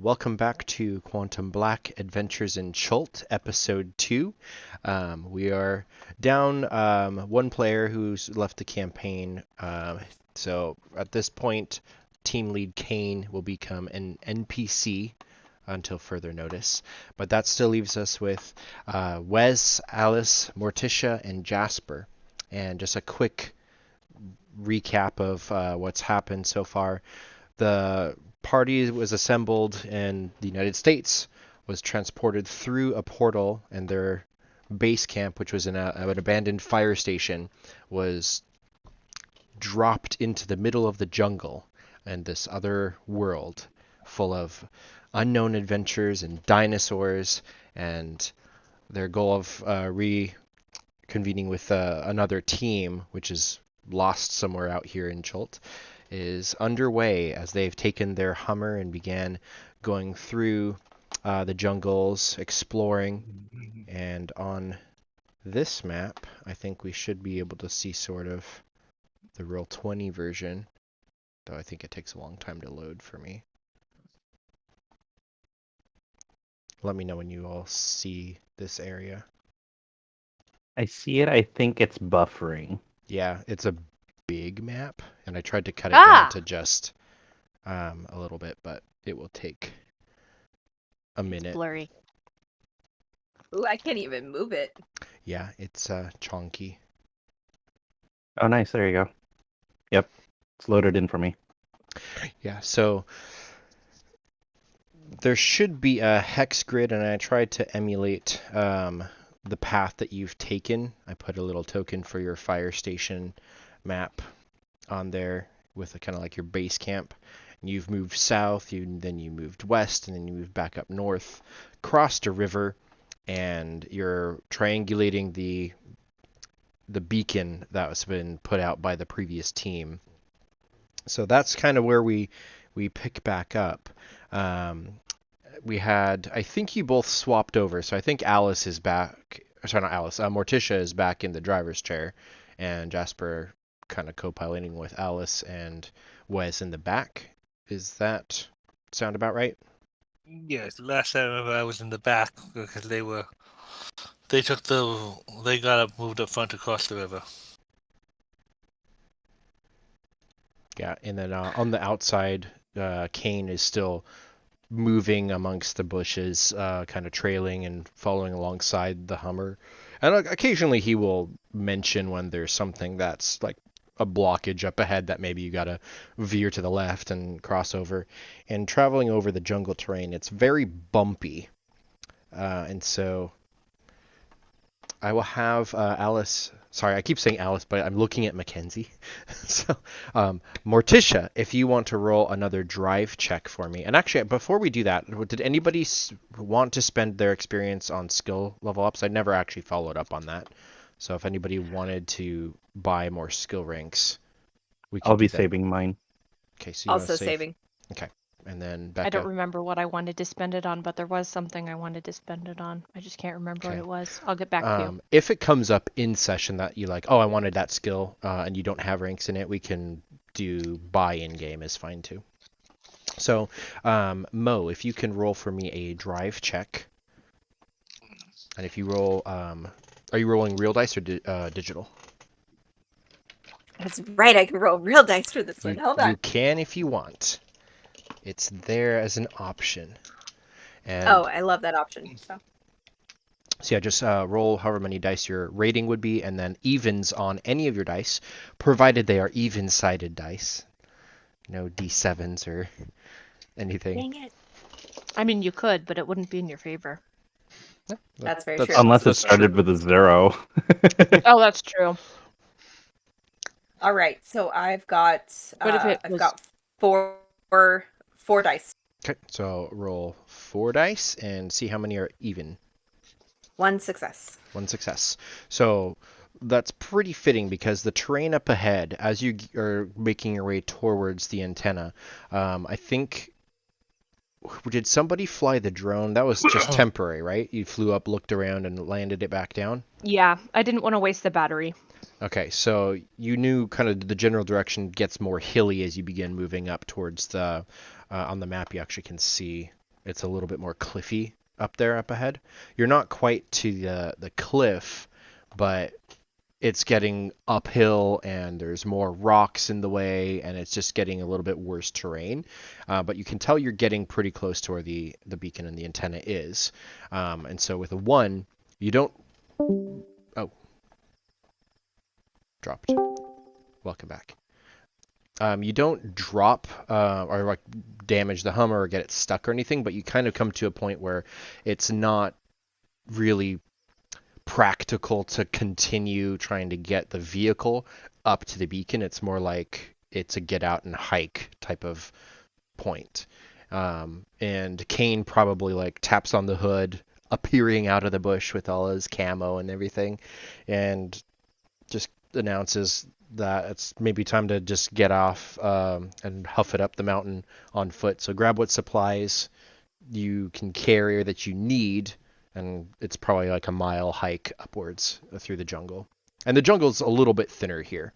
Welcome back to Quantum Black Adventures in Chult, Ep.02. We are down one player who's left the campaign. So at this point, team lead Kane will become an NPC until further notice. But that still leaves us with Wes, Alice, Morticia, and Jasper. And just a quick recap of what's happened so far. The party was assembled in the United States, was transported through a portal, and their base camp, which was in an abandoned fire station, was dropped into the middle of the jungle and this other world full of unknown adventures and dinosaurs, and their goal of reconvening with another team, which is lost somewhere out here in Chult, is underway as they've taken their Hummer and began going through the jungles, exploring. And on this map, I think we should be able to see sort of the Roll20 version, though I think it takes a long time to load for me. Let me know when you all see this area. I see it. I think it's buffering. Yeah, it's a big map, and I tried to cut it down to just a little bit, but it will take a minute. It's blurry. Ooh, I can't even move it. Yeah, it's chonky. Oh, nice. There you go. Yep. It's loaded in for me. Yeah, so there should be a hex grid, and I tried to emulate the path that you've taken. I put a little token for your fire station map on there with a kind of like your base camp. And you've moved south, then you moved west, and then you moved back up north, crossed a river, and you're triangulating the beacon that was been put out by the previous team. So that's kind of where we pick back up. We had, I think you both swapped over, so I think Alice is back. Sorry, not Alice. Morticia is back in the driver's chair, and Jasper kind of co-piloting with Alice and Wes in the back. Is that sound about right? Yes, the last time I remember I was in the back because they got up, moved up front across the river. Yeah, and then on the outside, Kane is still moving amongst the bushes, kind of trailing and following alongside the Hummer. And occasionally he will mention when there's something that's like a blockage up ahead that maybe you gotta veer to the left and cross over. And traveling over the jungle terrain, it's very bumpy. And so I will have Alice... Sorry, I keep saying Alice, but I'm looking at McKenzie. So, Morticia, if you want to roll another drive check for me. And actually, before we do that, did anybody want to spend their experience on skill level ups? I never actually followed up on that. So if anybody wanted to buy more skill ranks, we can I'll be do that. saving mine. Okay, so you Also save. saving. Okay, and then Becca. I don't remember what I wanted to spend it on, but there was something I wanted to spend it on. I just can't remember what it was. I'll get back to you. If it comes up in session that you like, oh, I wanted that skill, and you don't have ranks in it, we can do buy in game is fine too. So, Mo, if you can roll for me a drive check, and if you roll, are you rolling real dice or digital? That's right, I can roll real dice for this one. Hold on. You can if you want. It's there as an option. And Oh, I love that option. So yeah, just roll however many dice your rating would be, and then evens on any of your dice, provided they are even-sided dice. No D7s or anything. dang it. I mean, you could, but it wouldn't be in your favor. Yeah, That's very true. Unless it that's started true. with a 0. Oh, that's true. All right, so I've got What if it I've was- got four dice. Okay, so roll 4 dice and see how many are even. 1 success. 1 success. So that's pretty fitting because the terrain up ahead, as you are making your way towards the antenna, I think... Did somebody fly the drone? That was just temporary, right? You flew up, looked around, and landed it back down? Yeah, I didn't want to waste the battery. Okay, so you knew kind of the general direction gets more hilly as you begin moving up towards the... on the map you actually can see it's a little bit more cliffy up there up ahead. You're not quite to the cliff, but it's getting uphill and there's more rocks in the way and it's just getting a little bit worse terrain. But you can tell you're getting pretty close to where the beacon and the antenna is. And so with a 1, you don't... Oh. Dropped. Welcome back. You don't drop or like damage the Hummer or get it stuck or anything, but you kind of come to a point where it's not really practical to continue trying to get the vehicle up to the beacon. It's more like it's a get out and hike type of point. And Kane probably like taps on the hood, appearing out of the bush with all his camo and everything, and just announces that it's maybe time to just get off and huff it up the mountain on foot. So grab what supplies you can carry or that you need, and it's probably like a mile hike upwards through the jungle. And the jungle's a little bit thinner here.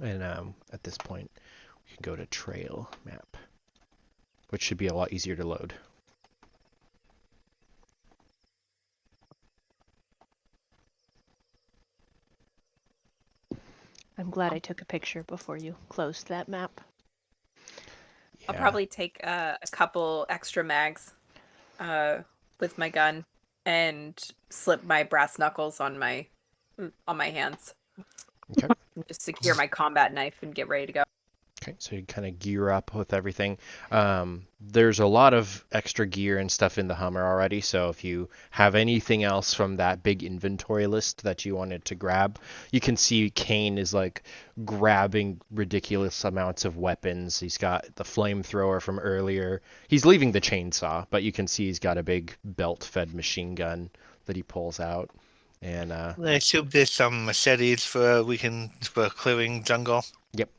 And at this point, we can go to trail map, which should be a lot easier to load. I'm glad I took a picture before you closed that map. I'll Yeah. probably take a couple extra mags with my gun and slip my brass knuckles on my hands. Okay. Just secure my combat knife and get ready to go. Okay, so you kind of gear up with everything. There's a lot of extra gear and stuff in the Hummer already, so if you have anything else from that big inventory list that you wanted to grab, you can see Kane is like grabbing ridiculous amounts of weapons. He's got the flamethrower from earlier. He's leaving the chainsaw, but you can see he's got a big belt-fed machine gun that he pulls out. And I assume there's some machetes for clearing jungle. Yep.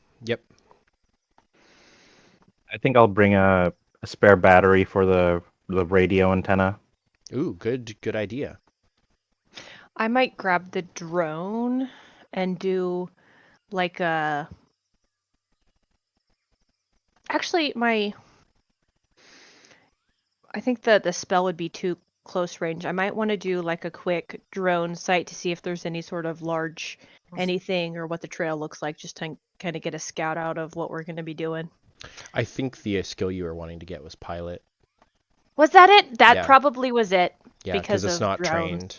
I think I'll bring a spare battery for the radio antenna. Ooh, good idea. I might grab the drone and do like a... Actually, I think the spell would be too close range. I might want to do like a quick drone sight to see if there's any sort of large anything or what the trail looks like, just to kind of get a scout out of what we're going to be doing. I think the skill you were wanting to get was pilot. Was that it? That Yeah. probably was it. Yeah, because because it's of not drones. trained.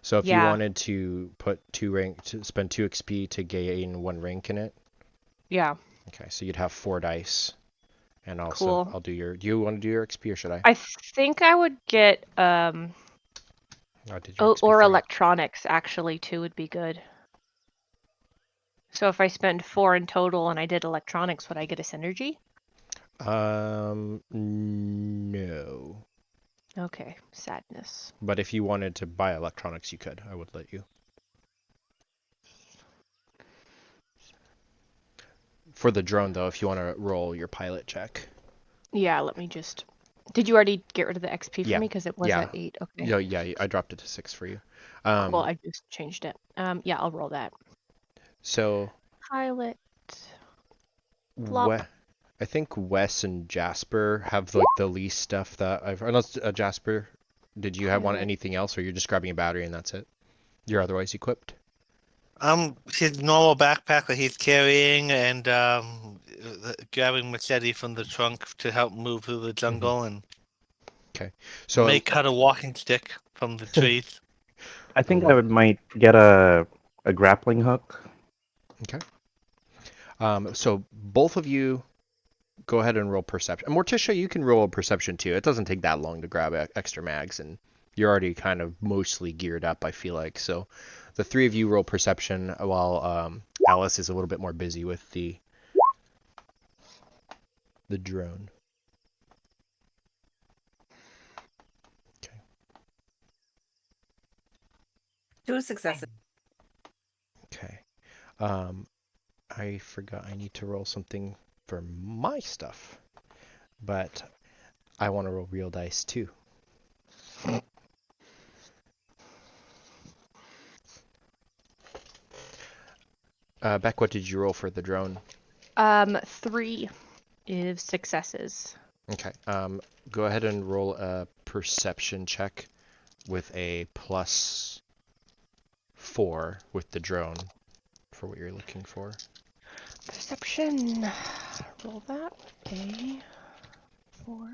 So if you Yeah. wanted to put spend 2 XP to gain 1 rank in it, Yeah. okay, so you'd have 4 dice. And also, Cool. I'll do your. Do you want to do your XP or should I? I think I would get I did your XP or for you. electronics actually too would be good. So if I spend 4 in total and I did electronics, would I get a synergy? No. Okay, sadness. But if you wanted to buy electronics, you could. I would let you. For the drone, though, if you want to roll your pilot check. Yeah, let me just... Did you already get rid of the XP for Yeah. me? Because it was Yeah. at 8. Okay. Yeah, I dropped it to 6 for you. Cool, I just changed it. Yeah, I'll roll that. So Pilot. Flop. I think Wes and Jasper have like the least stuff that I've. Unless Jasper, did you want Pilot. anything else, or you're just grabbing a battery and that's it? You're otherwise equipped. His normal backpack that he's carrying, and grabbing machete from the trunk to help move through the jungle, and So may cut a walking stick from the trees. I think I might get a grappling hook. so both of you go ahead and roll perception. And Morticia, you can roll a perception too. It doesn't take that long to grab extra mags, and you're already kind of mostly geared up, I feel like. So the 3 of you roll perception while Alice is a little bit more busy with the drone. Okay. 2 successes. Okay. I forgot I need to roll something for my stuff, but I want to roll real dice too. Beck, what did you roll for the drone? 3 is successes. Okay. Go ahead and roll a perception check with a +4 with the drone for what you're looking for. Perception. Roll that. A 4.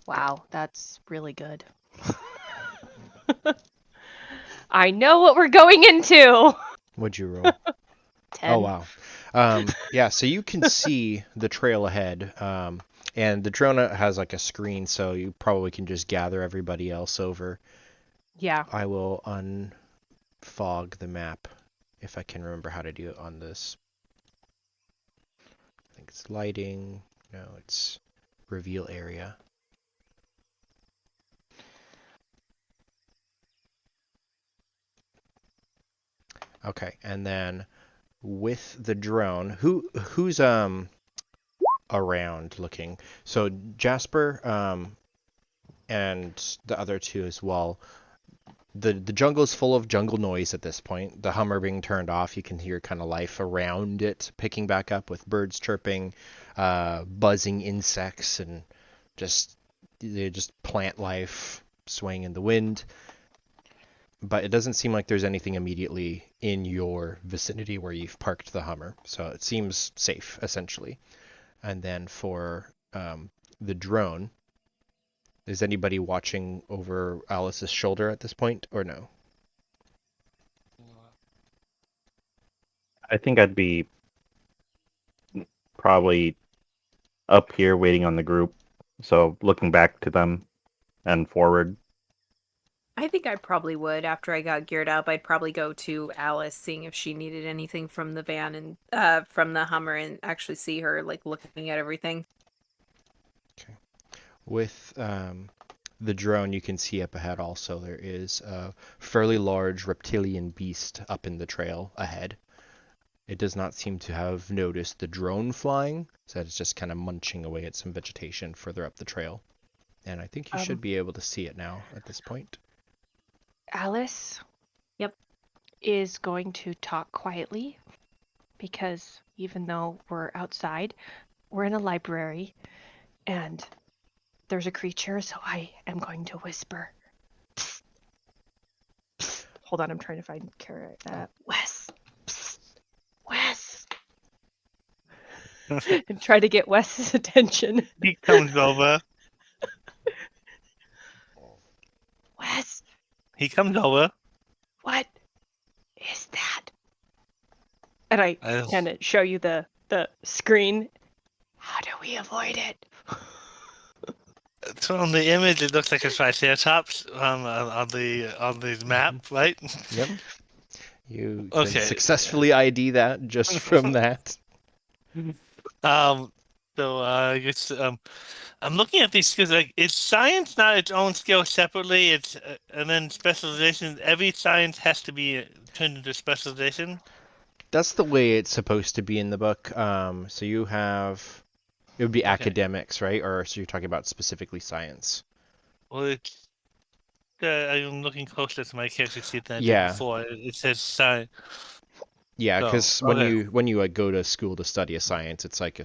Wow, that's really good. I know what we're going into. What'd you roll? 10. Oh, wow. Yeah, so you can see the trail ahead, and the drone has like a screen, so you probably can just gather everybody else over. Yeah. I will unfog the map if I can remember how to do it on this. I think it's lighting. No, it's reveal area. Okay, and then with the drone, who's around looking? So Jasper and the other two as well. The jungle is full of jungle noise at this point. The Hummer being turned off, you can hear kind of life around it picking back up with birds chirping, buzzing insects, and just plant life swaying in the wind. But it doesn't seem like there's anything immediately in your vicinity where you've parked the Hummer, so it seems safe essentially. And then for the drone, is anybody watching over Alice's shoulder at this point, or no? I think I'd be probably up here waiting on the group. So looking back to them and forward. I think I probably would. After I got geared up, I'd probably go to Alice, seeing if she needed anything from the van and from the Hummer, and actually see her like looking at everything. Okay. With the drone, you can see up ahead also there is a fairly large reptilian beast up in the trail ahead. It does not seem to have noticed the drone flying, so it's just kind of munching away at some vegetation further up the trail. And I think you should be able to see it now at this point. Alice. Yep. Is going to talk quietly because even though we're outside, we're in a library and there's a creature, so I am going to whisper. Psst. Psst. Hold on, I'm trying to find Wes. Psst. Wes. And try to get Wes's attention. He comes over. Wes, He comes over. what is that? And I I- kind of show you the screen. How do we avoid it? So on the image, it looks like a triceratops on the map, right? Yep. You Okay. can successfully ID that just from that. So I guess I'm looking at these skills. Like, is science not its own skill separately? It's and then specialization. Every science has to be turned into specialization. That's the way it's supposed to be in the book. So you have, it would be academics, right? Or so you're talking about specifically science. Well, it's I'm looking closer to my character sheet than I did Yeah. before. It says science. Yeah, So, because okay. when you like, go to school to study a science, it's like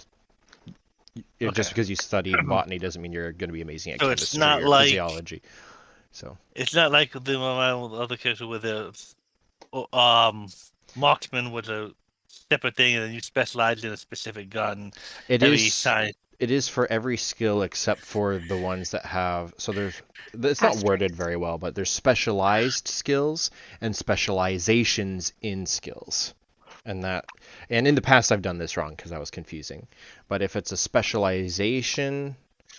just because you study botany doesn't mean you're going to be amazing at So it's chemistry not or like- physiology. So It's not like the my other character with a marksman was a separate thing, and then you specialize in a specific gun. it Every is science. it is for every skill except for the ones that have, so there's, it's not worded very well, but there's specialized skills and specializations in skills. And in the past I've done this wrong because I was confusing. But if it's a specialization,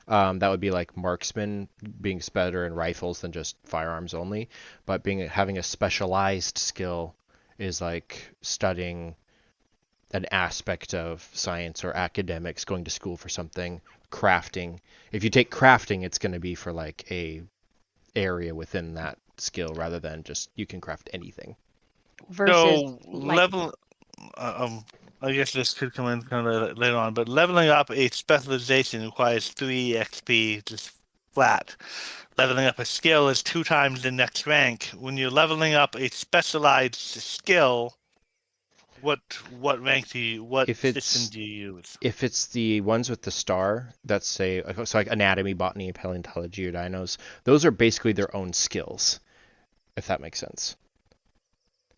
that would be like marksman being better in rifles than just firearms only. But having a specialized skill is like studying an aspect of science or academics, going to school for something, crafting. If you take crafting, it's going to be for like a area within that skill rather than just you can craft anything. Versus So like, level. I guess this could come in kind of later on, but leveling up a specialization requires 3 XP just flat. Leveling up a skill is 2 times the next rank. When you're leveling up a specialized skill, what rank do you what If system it's do you use? if it's the ones with the star, that's say so like anatomy, botany, paleontology, or dinos, those are basically their own skills, if that makes sense.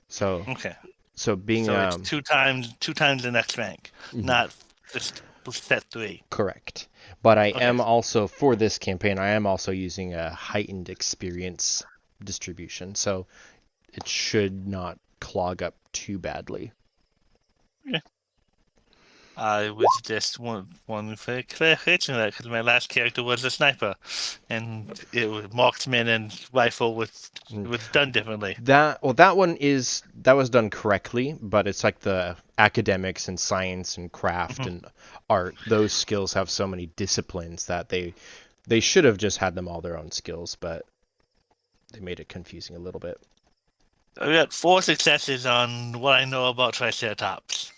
So Okay, being so it's two times the next rank, mhm. not just set 3. Correct. But I Okay. am also, for this campaign, I am also using a heightened experience distribution, so it should not clog up too badly. I was just one for clarification of that because my last character was a sniper, and it was marksman and rifle was done differently. That one that was done correctly, but it's like the academics and science and craft and art. Those skills have so many disciplines that they should have just had them all their own skills, but they made it confusing a little bit. I got 4 successes on what I know about Triceratops.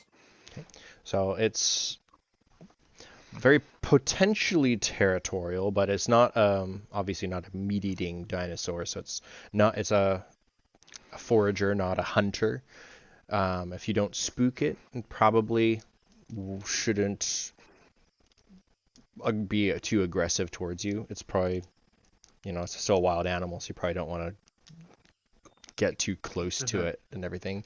So it's very potentially territorial, but it's not obviously not a meat-eating dinosaur, so it's a forager, not a hunter. If you don't spook it, it probably shouldn't be too aggressive towards you. It's probably, it's still a wild animal, so you probably don't want to get too close to it and everything.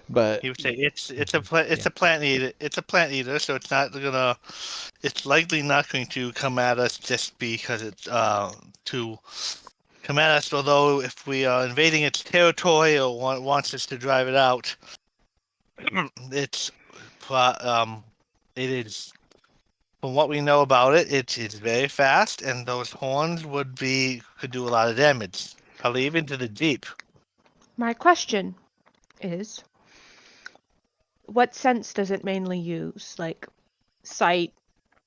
But He would say it's a plant eater. It's a plant eater, so it's likely not going to come at us just because it's to come at us. Although if we are invading its territory or wants us to drive it out, it is, from what we know about it, it's very fast, and those horns could do a lot of damage, probably even to the jeep. My question is, what sense does it mainly use? Like sight,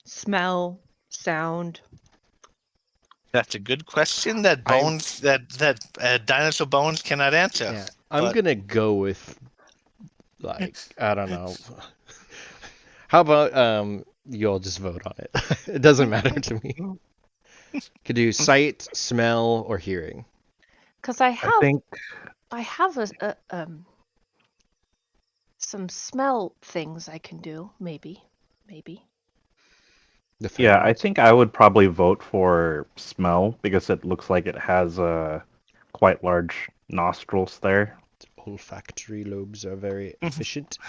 smell, sound? That's a good question that dinosaur bones cannot answer. yeah, I'm gonna go with, like, I don't know. How about you all just vote on it? It doesn't matter to me. Could do sight, smell, or hearing. Because I think have some smell things I can do. Maybe. The Yeah, I pheromones. think I would probably vote for smell because it looks like it has quite large nostrils there. Olfactory lobes are very efficient.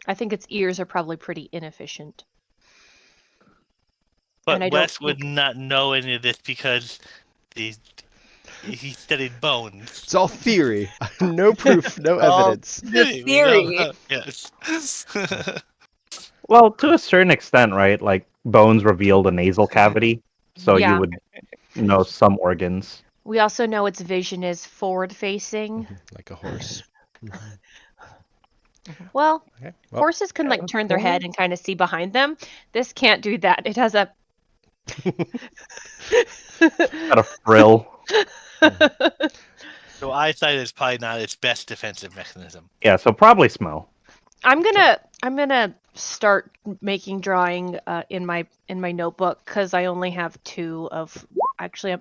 I think its ears are probably pretty inefficient. But And I Wes don't would think... not know any of this because he studied bones. It's all theory. No proof, no evidence. The theory. Yes. Well, to a certain extent, right? Like bones reveal the nasal cavity, so Yeah. you would know some organs. We also know its vision is forward-facing. Like a horse. Well, Okay. horses can like turn their head and kind of see behind them. This can't do that. It has a Got a frill. So eyesight is probably not its best defensive mechanism. Yeah, so probably smell. I'm gonna start making drawing in my notebook because I only have 2 of actually.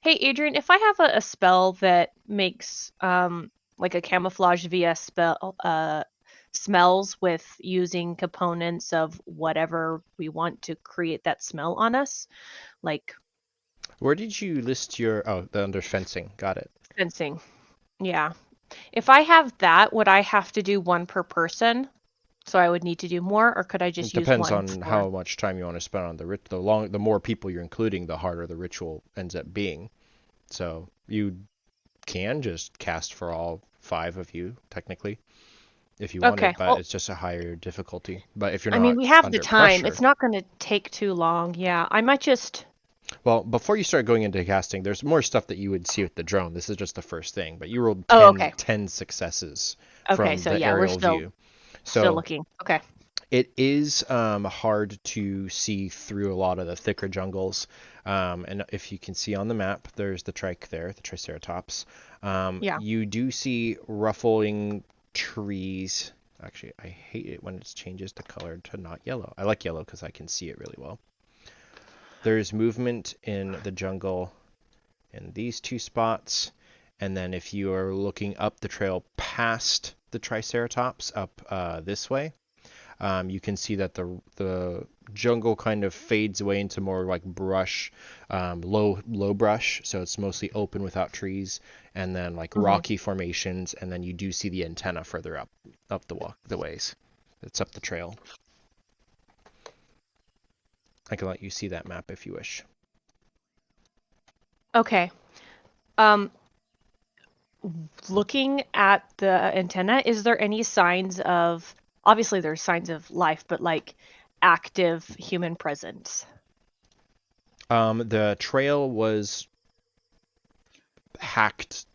Hey Adrian, if I have a spell that makes like a camouflage via spell smells with using components of whatever we want to create that smell on us, like Where did you list your... Oh, the under fencing. Got it. fencing. Yeah. If I have that, would I have to do 1 per person? So I would need to do more, or could I just It use depends 1 on for... how much time you want to spend on the the more people you're including, the harder the ritual ends up being. So you can just cast for all 5 of you, technically, if you wanted, Okay, but well, it's just a higher difficulty. But if you're I not mean, we have under the time. pressure... It's not going to take too long. Yeah, I might just... Well, before you start going into casting, there's more stuff that you would see with the drone. This is just the first thing, but you rolled 10 successes from so the yeah, we're aerial view. still looking. Okay. It is hard to see through a lot of the thicker jungles. And if you can see on the map, there's the trike there, the Triceratops. Yeah. You do see ruffling trees. Actually, I hate it when it changes the color to not yellow. I like yellow because I can see it really well. There's movement in the jungle in these 2 spots. And then if you are looking up the trail past the Triceratops up this way. You can see that the jungle kind of fades away into more like brush, low brush, so it's mostly open without trees, and then like rocky formations, and then you do see the antenna further up the ways. It's up the trail. I can let you see that map if you wish. Okay. Looking at the antenna, is there any signs of, obviously there's signs of life, but like active human presence? The trail was hacked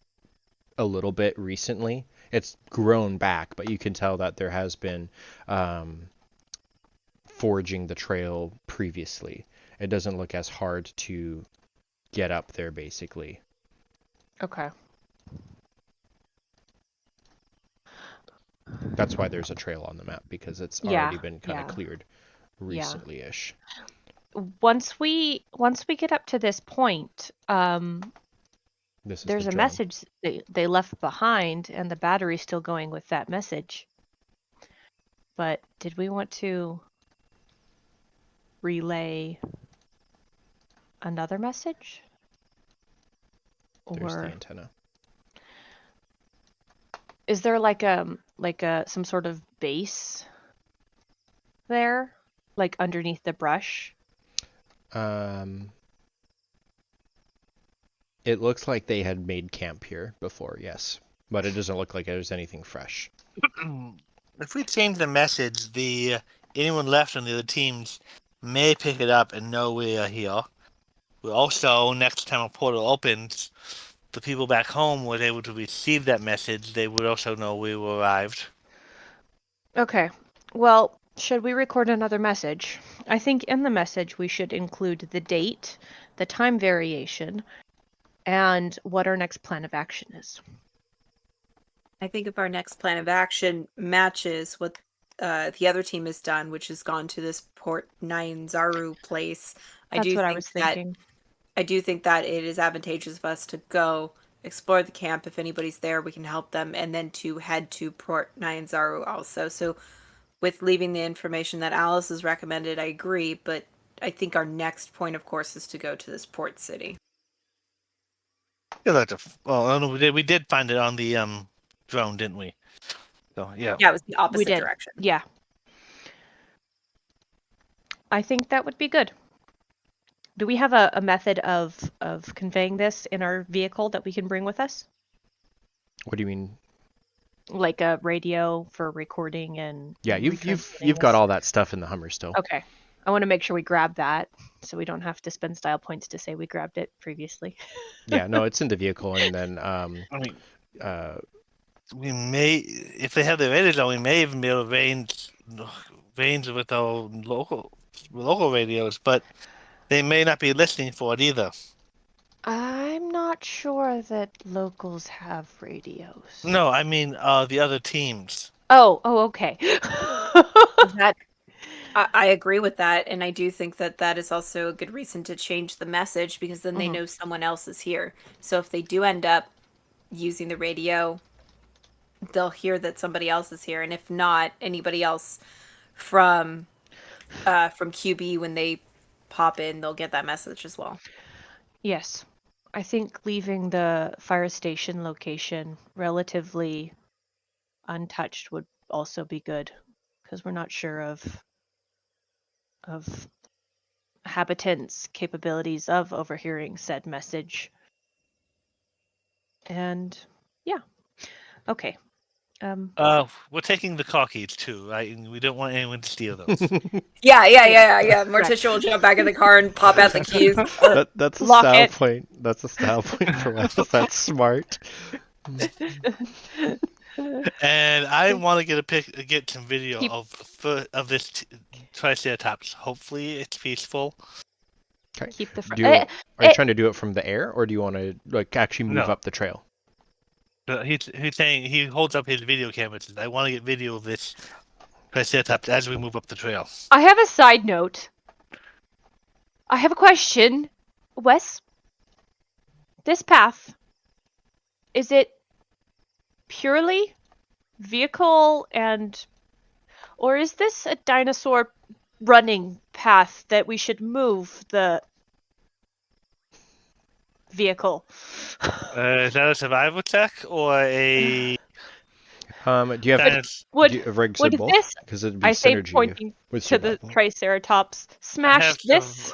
a little bit recently. It's grown back, but you can tell that there has been forging the trail previously. It doesn't look as hard to get up there, basically. Okay. That's why there's a trail on the map, because it's already been kind of cleared recently-ish. Once we get up to this point, There's a message they left behind, and the battery's still going with that message. But did we want to relay another message? There's the Or antenna. is there like some sort of base there, like underneath the brush? It looks like they had made camp here before, yes, but it doesn't look like there's anything fresh. If we change the message, anyone left on the other teams may pick it up and know we are here. We also, next time a portal opens, the people back home were able to receive that message. They would also know we arrived. Okay. Well, should we record another message? I think in the message we should include the date, the time variation, and what our next plan of action is. I think if our next plan of action matches what the other team has done, which has gone to this Port 9 Zaru place, That's what I was thinking. I do think that it is advantageous of us to go explore the camp. If anybody's there, we can help them, and then to head to Port 9 Zaru also. So with leaving the information that Alice has recommended, I agree, but I think our next point, of course, is to go to this port city. Yeah, we did find it on the drone, didn't we? So yeah. Yeah, it was the opposite We did. direction. Yeah. I think that would be good. Do we have a method of conveying this in our vehicle that we can bring with us? What do you mean? Like a radio for recording and Yeah, you've got all that stuff in the Hummer still. Okay. I want to make sure we grab that so we don't have to spend style points to say we grabbed it previously. Yeah, no, it's in the vehicle, and then we may, if they have the radio, we may even be able to range with our local radios, but they may not be listening for it either. I'm not sure that locals have radios. No, I mean the other teams. Oh, okay. I agree with that, and I do think that that is also a good reason to change the message, because then they know someone else is here. So if they do end up using the radio, they'll hear that somebody else is here, and if not, anybody else from QB, when they pop in, they'll get that message as well. Yes. I think leaving the fire station location relatively untouched would also be good, because we're not sure of habitants' capabilities of overhearing said message. And yeah. Okay. We're taking the car keys too, right? And we don't want anyone to steal those. Yeah. Morticia will jump back in the car and pop out the keys. That's a Lock style it. point. That's a style point for us. That's smart. And I want to get some video of this Triceratops. Hopefully, it's peaceful. Okay. Keep the Are you trying to do it from the air, or do you want to like actually move up the trail? He's saying, he holds up his video camera and says, I want to get video of this Triceratops as we move up the trail. I have a side note. I have a question. Wes, this path, is it purely vehicle or is this a dinosaur running path that we should move the vehicle? Is that a survival check or a Do you have science? Rig Would said both? this, Because it'd be I say synergy pointing with to the survival. Triceratops, I smash have this?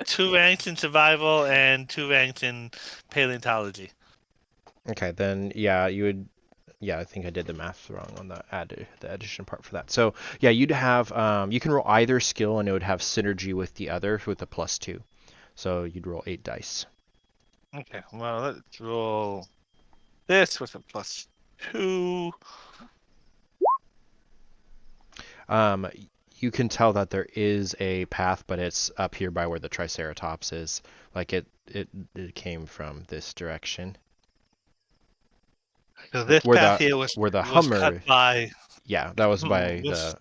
2 ranks in survival and 2 ranks in paleontology. Okay, then yeah, you would. Yeah, I think I did the math wrong on the addition part for that. So yeah, you'd have you can roll either skill and it would have synergy with the other with a +2. So you'd roll 8 dice. Okay, well, let's roll this with a +2. You can tell that there is a path, but it's up here by where the Triceratops is. Like it came from this direction. So this Where path the here was Hummer, cut by yeah, that was by with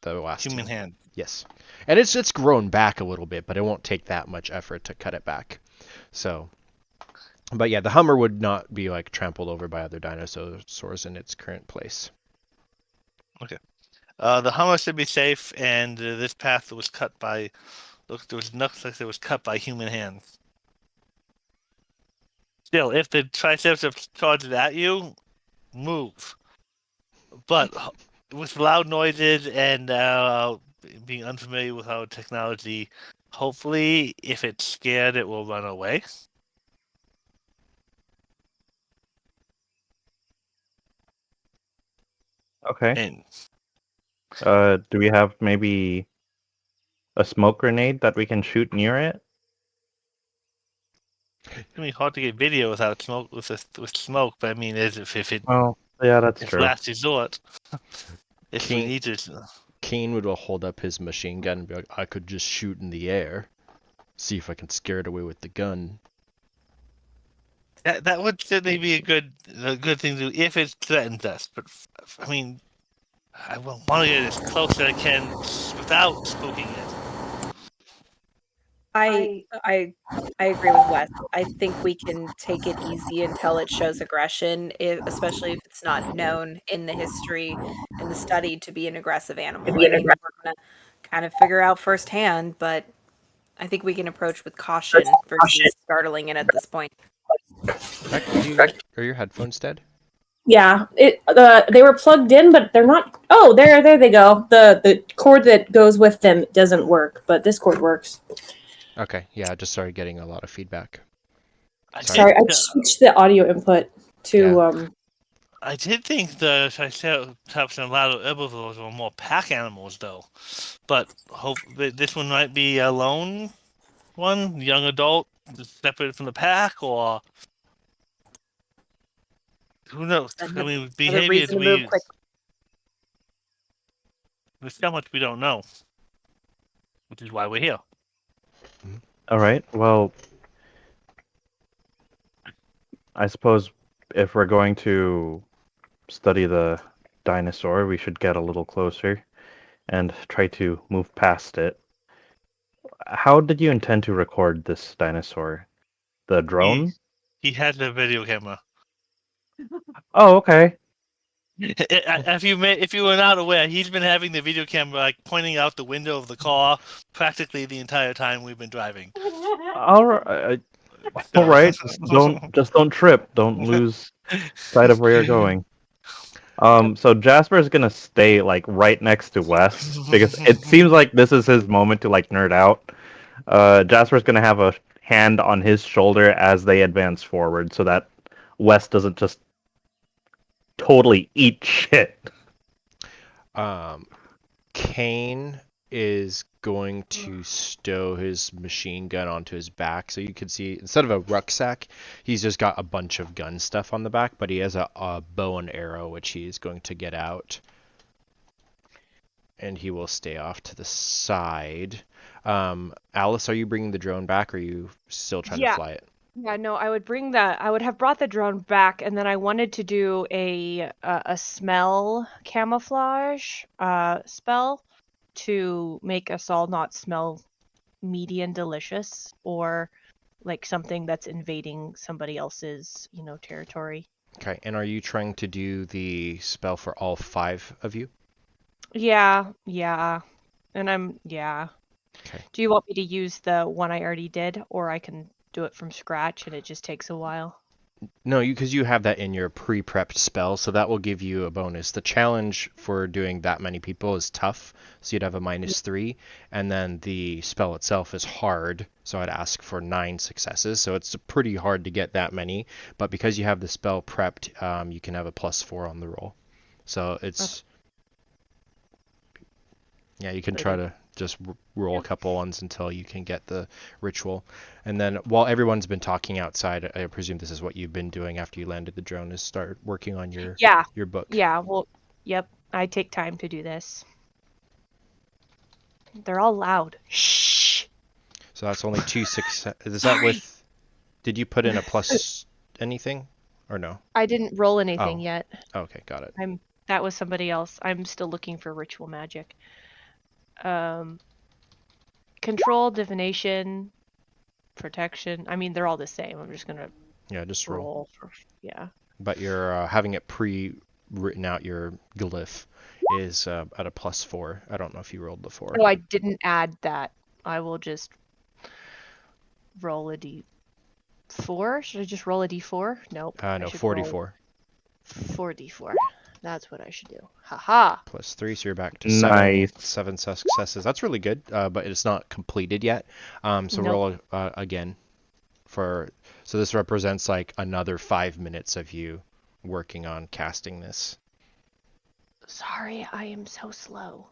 the last human two. hand. Yes, and it's grown back a little bit, but it won't take that much effort to cut it back. So, but yeah, the Hummer would not be like trampled over by other dinosaurs in its current place. The Hummer should be safe, and this path was cut by looks like it was cut by human hands. Still, if the Triceratops charges at you, move. But with loud noises and being unfamiliar with our technology, hopefully, if it's scared, it will run away. Okay. And Do we have maybe a smoke grenade that we can shoot near it? it's gonna be hard to get video without smoke with smoke. But I mean, if it Well, yeah, that's if true. last resort, if we Kane- need to. Kane would hold up his machine gun and be like, I could just shoot in the air, see if I can scare it away with the gun. That would certainly be a good thing to do if it threatens us. But I mean, I want to get as close as I can without spooking it. I agree with Wes. I think we can take it easy until it shows aggression, especially if it's not known in the history and the study to be an aggressive animal. I mean, we're gonna kind of figure out firsthand, but I think we can approach with caution versus startling it at this point. Becca, are your headphones dead? Yeah, they were plugged in, but they're not. Oh, there they go. The cord that goes with them doesn't work, but this cord works. Okay, yeah, I just started getting a lot of feedback. Sorry, I switched the audio input to I did think the Triceratops and a lot of herbivores were more pack animals, though. But this one might be a lone one, young adult, separated from the pack, or who knows? I mean, behavior there's so much we don't know, which is why we're here. All right. Well, I suppose if we're going to study the dinosaur, we should get a little closer and try to move past it. How did you intend to record this dinosaur? The drone? He had the video camera. Oh, okay. If you were not aware, he's been having the video camera like pointing out the window of the car practically the entire time we've been driving. All right. All right. Don't trip. Don't lose sight of where you're going. So Jasper is gonna stay like right next to Wes because it seems like this is his moment to like nerd out. Jasper's gonna have a hand on his shoulder as they advance forward, so that Wes doesn't just totally eat shit. Kane is going to stow his machine gun onto his back, so you can see instead of a rucksack, he's just got a bunch of gun stuff on the back, but he has a bow and arrow which he's going to get out, and he will stay off to the side. Alice, are you bringing the drone back, or are you still trying to fly it? Yeah, no, I would have brought the drone back, and then I wanted to do a smell camouflage spell to make us all not smell meaty and delicious, or like something that's invading somebody else's, territory. Okay, and are you trying to do the spell for all 5 of you? Yeah. And Okay. Do you want me to use the one I already did, or I can do it from scratch and it just takes a while? No, because you have that in your pre-prepped spell, so that will give you a bonus. The challenge for doing that many people is tough, so you'd have a -3, and then the spell itself is hard, so I'd ask for 9 successes. So it's pretty hard to get that many, but because you have the spell prepped, you can have a +4 on the roll. So it's yeah, you can try to just roll a couple ones until you can get the ritual. And then while everyone's been talking outside, I presume this is what you've been doing after you landed the drone, is start working on your book. Yeah, well, yep. I take time to do this. They're all loud. Shh. So that's only 2 success. Is that with... Did you put in a plus anything? Or no? I didn't roll anything yet. Okay, got it. That was somebody else. I'm still looking for ritual magic. Control, divination, protection. I mean, they're all the same. I'm just gonna just roll. Yeah. But you're having it pre-written out, your glyph is at a +4. I don't know if you rolled the 4. Oh, I didn't add that. I will just roll a d4. Should I just roll a d4? Nope. No, 44. 4d4. That's what I should do. Haha. +3, so you're back to Nice. 7 successes. That's really good, but it's not completed yet. So roll again. So this represents like another 5 minutes of you working on casting this. Sorry, I am so slow.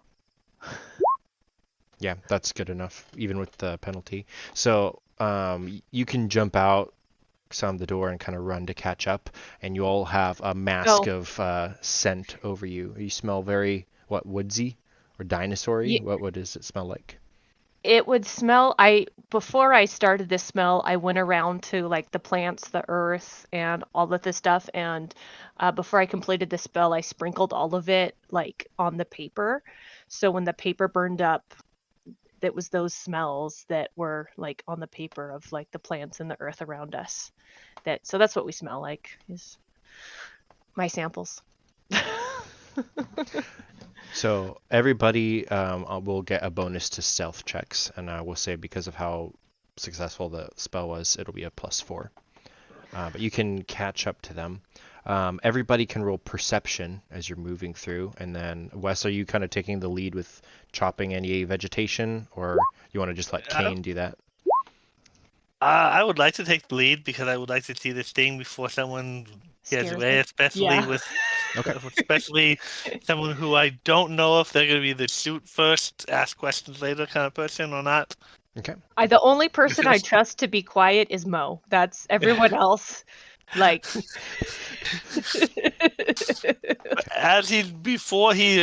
Yeah, that's good enough, even with the penalty. So you can jump out, sound the door, and kind of run to catch up, and you all have a mask of scent over you. You smell very, woodsy or dinosaur-y? What does it smell like? It would smell, before I started this smell, I went around to like the plants, the earth, and all of this stuff, and before I completed the spell, I sprinkled all of it like on the paper. So when the paper burned up, that was those smells that were like on the paper of like the plants and the earth around us. So that's what we smell like, is my samples. So everybody will get a bonus to stealth checks, and I will say because of how successful the spell was, it'll be a +4. But you can catch up to them. Everybody can roll perception as you're moving through, and then Wes, are you kind of taking the lead with chopping any vegetation, or you want to just let Kane do that? I would like to take the lead because I would like to see this thing before someone gets away, especially someone who I don't know if they're going to be the shoot first, ask questions later kind of person or not. Okay. The only person I trust to be quiet is Mo. That's everyone else. Like, before he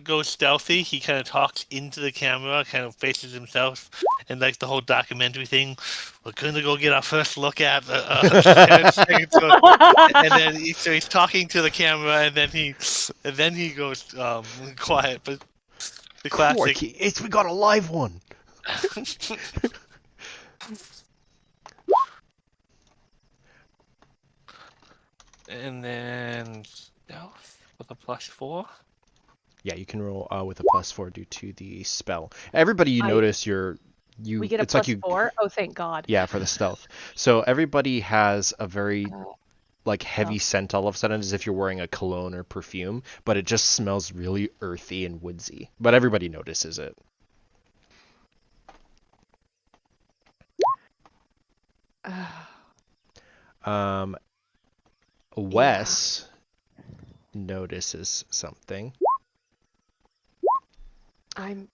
goes stealthy, he kind of talks into the camera, kind of faces himself, and like the whole documentary thing. We're gonna go get our first look at, and then he's talking to the camera, and then he goes quiet. But the classic. We got a live one. And then stealth with a +4. Yeah, you can roll with a +4 due to the spell. Everybody, notice we get a +4. Oh, thank God. Yeah, for the stealth. So everybody has a very heavy scent all of a sudden, as if you're wearing a cologne or perfume, but it just smells really earthy and woodsy. But everybody notices it. Wes notices something. I'm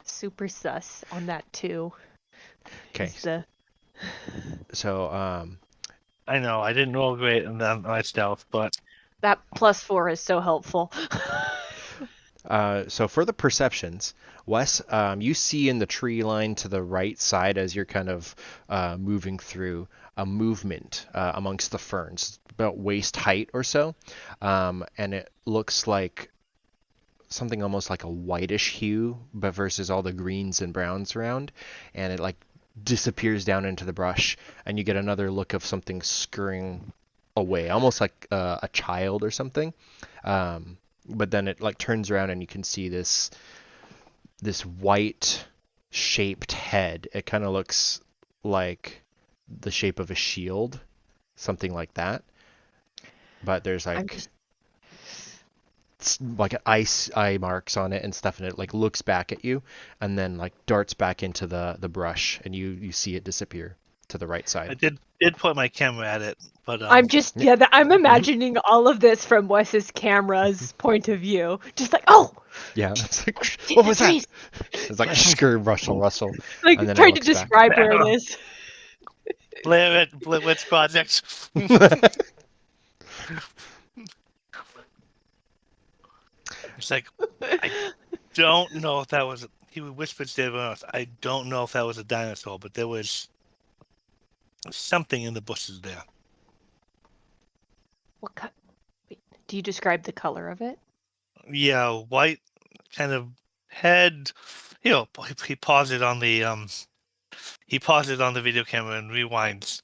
super sus on that too. Okay. So I know I didn't roll great on my stealth, but that +4 is so helpful. So for the perceptions, Wes, you see in the tree line to the right side as you're kind of moving through a movement amongst the ferns, about waist height or so, and it looks like something almost like a whitish hue, but versus all the greens and browns around, and it like disappears down into the brush, and you get another look of something scurrying away, almost like a child or something. But then it like turns around and you can see this white shaped head. It kind of looks like the shape of a shield, something like that. But there's like like eye marks on it and stuff, and it like looks back at you and then like darts back into the brush, and you see it disappear to the right side. I did point my camera at it, but I'm just I'm imagining all of this from Wes's camera's point of view. Just like, oh yeah, it's like, what was that? It's like scurry, rustle, like and then trying to describe where it is. Blair Witch Project. It's like, I don't know if that was. He whispered to everyone else, I don't know if that was a dinosaur, but there was something in the bushes there. What do you describe the color of it? Yeah, white kind of head. You know, he paused it on the video camera and rewinds.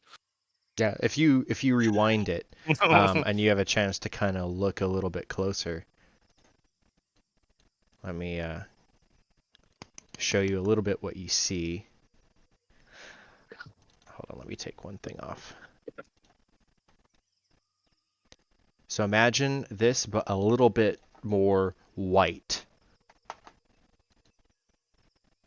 Yeah, if you rewind it, and you have a chance to kind of look a little bit closer. Let me show you a little bit what you see. Hold on, let me take one thing off. So imagine this, but a little bit more white.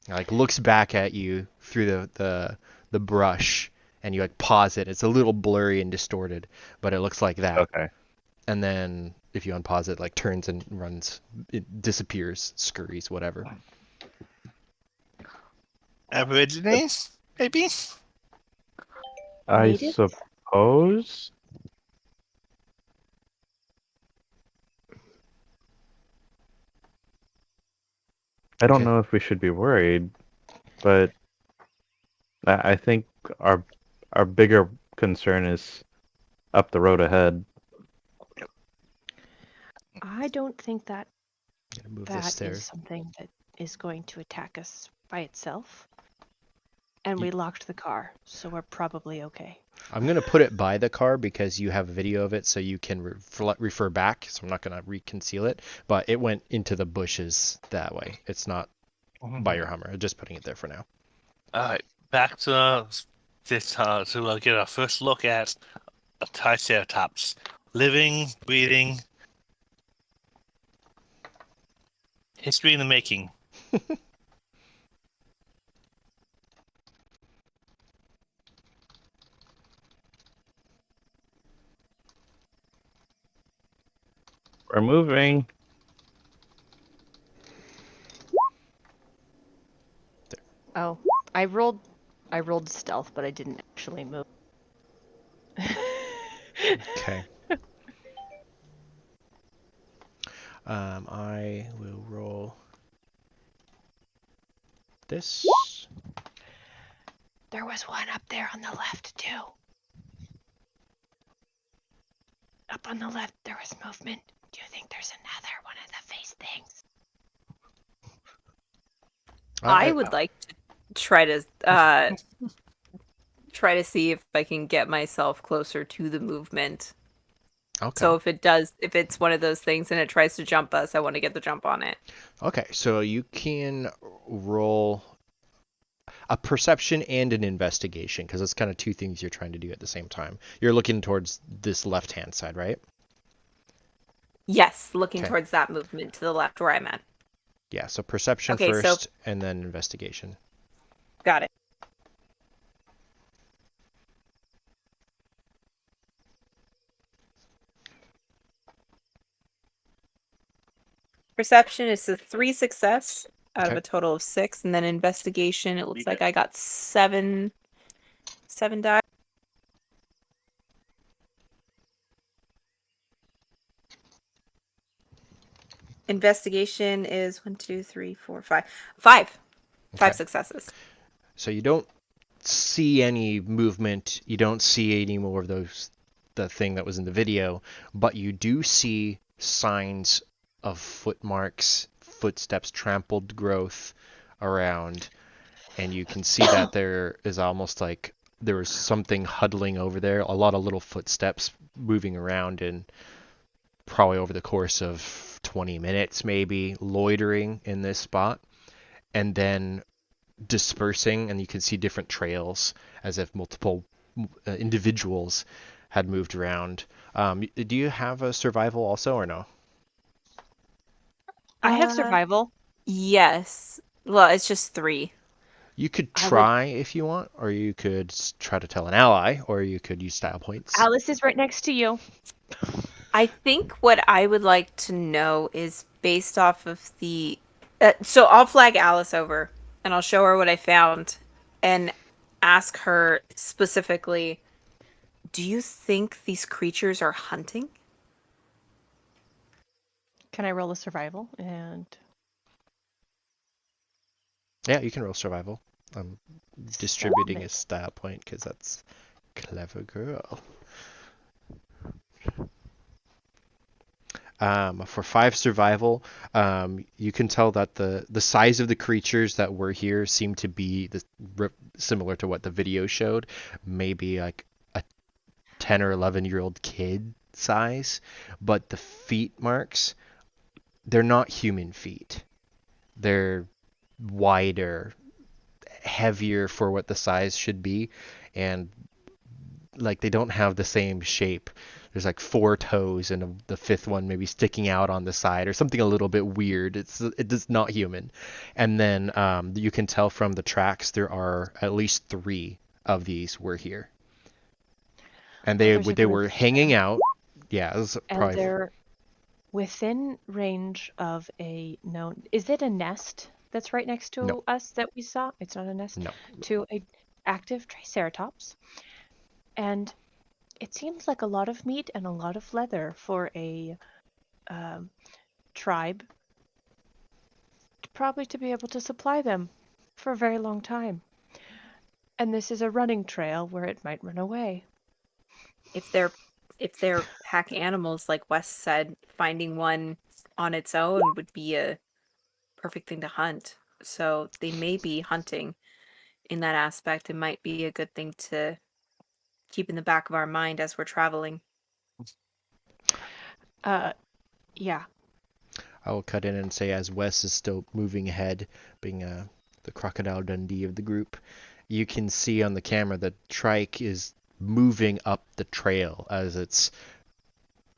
Like looks back at you through the brush, and you like pause it. It's a little blurry and distorted, but it looks like that. Okay. And then if you unpause it, like turns and runs, it disappears, scurries, whatever. Aborigines, maybe? I Native? suppose. I don't know if we should be worried, but I think our bigger concern is up the road ahead. I don't think that That is something that is going to attack us by itself. And we locked the car, so we're probably okay. I'm going to put it by the car because you have a video of it, so you can refer back. So I'm not going to reconceal it, but it went into the bushes that way. It's not by your Hummer. I'm just putting it there for now. All right, back to this to get our first look at a Triceratops. Living, breathing, history in the making. We're moving. Oh, I rolled stealth, but I didn't actually move. Okay. I will roll this. There was one up there on the left too. Up on the left, there was movement. Do you think there's another one of the face things? I would like to try to see if I can get myself closer to the movement. Okay. So if it's one of those things and it tries to jump us, I want to get the jump on it. Okay, so you can roll a perception and an investigation, because it's kind of two things you're trying to do at the same time. You're looking towards this left-hand side, right? Yes, looking towards that movement to the left where I'm at. Yeah, so perception first, and then investigation. Got it. Perception is a 3 success out of a total of 6, and then investigation, it looks like I got 7 die. Investigation is 1, 2, 3, 4, 5. 5 successes. So you don't see any movement. You don't see any more of the thing that was in the video, but you do see signs of footmarks, footsteps, trampled growth around, and you can see that there is almost like there was something huddling over there, a lot of little footsteps moving around, and probably over the course of 20 minutes maybe, loitering in this spot, and then dispersing, and you can see different trails as if multiple individuals had moved around. Do you have a survival also, or no? I have survival. Yes. Well, it's just 3. You could try if you want, or you could try to tell an ally, or you could use style points. Alice is right next to you. I think what I would like to know is based off of the... so I'll flag Alice over, and I'll show her what I found, and ask her specifically, do you think these creatures are hunting? Can I roll a survival? And Yeah, you can roll survival. I'm distributing a style point because that's clever girl. For 5 survival, you can tell that the size of the creatures that were here seem to be similar to what the video showed. Maybe like a 10 or 11-year-old kid size, but the feet marks, they're not human feet. They're wider, heavier for what the size should be, and like they don't have the same shape. There's like 4 toes and the 5th one maybe sticking out on the side or something a little bit weird. It is not human. And then you can tell from the tracks there are at least 3 of these were here, and they were hanging out. Yeah, it was and they're within range of a known. Is it a nest that's right next to us that we saw? It's not a nest. No. To a active Triceratops, and it seems like a lot of meat and a lot of leather for a tribe, probably to be able to supply them for a very long time. And this is a running trail where it might run away. If they're pack animals, like Wes said, finding one on its own would be a perfect thing to hunt. So they may be hunting in that aspect. It might be a good thing to keep in the back of our mind as we're traveling. Yeah. I will cut in and say, as Wes is still moving ahead, being the Crocodile Dundee of the group, you can see on the camera that Trike is moving up the trail as it's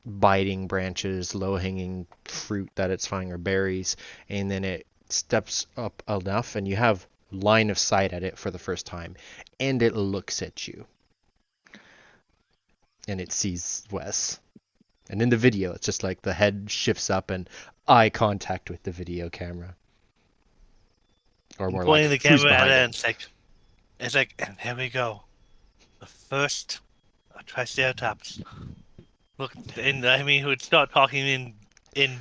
biting branches, low-hanging fruit that it's finding, or berries, and then it steps up enough, and you have line of sight at it for the first time, and it looks at you. And it sees Wes. And in the video, it's just like the head shifts up and eye contact with the video camera. Or more pointing like, the camera at it, and it's like, and here we go. The first Triceratops. Look, and I mean, who'd start talking in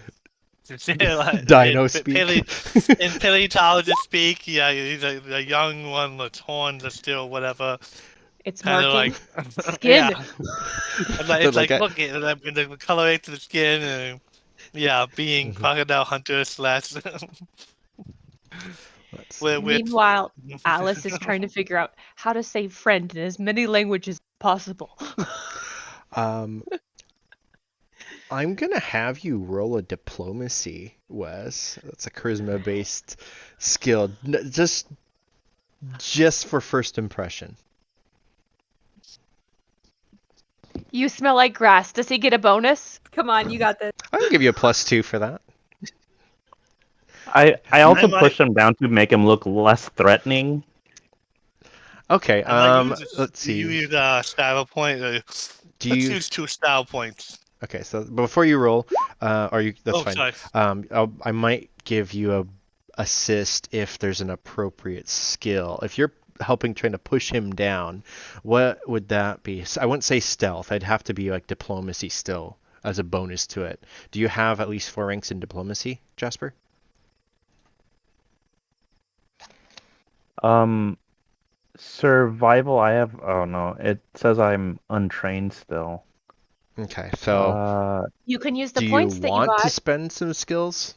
Dino speak. In paleontologist speak. Yeah, he's a young one. The horns are still whatever. It's kind marking of like skin. Yeah. It's like look at the coloring to the skin, and being crocodile hunter / Meanwhile, Alice is trying to figure out how to say friend in as many languages as possible. I'm gonna have you roll a diplomacy, Wes. That's a charisma-based skill, just for first impression. You smell like grass. Does he get a bonus? Come on, you got this. I'll give you a +2 for that. I also pushed him down to make him look less threatening. Okay, let's see. You use style point. Let's use 2 style points. Okay, so before you roll, that's fine. Sorry. I might give you a assist if there's an appropriate skill. If you're helping trying to push him down, what would that be? I wouldn't say stealth. I'd have to be like diplomacy still as a bonus to it. Do you have at least 4 ranks in diplomacy, Jasper? Survival, I have. Oh no, it says I'm untrained still. Okay, so you can use the points that you got. Do you want to spend some skills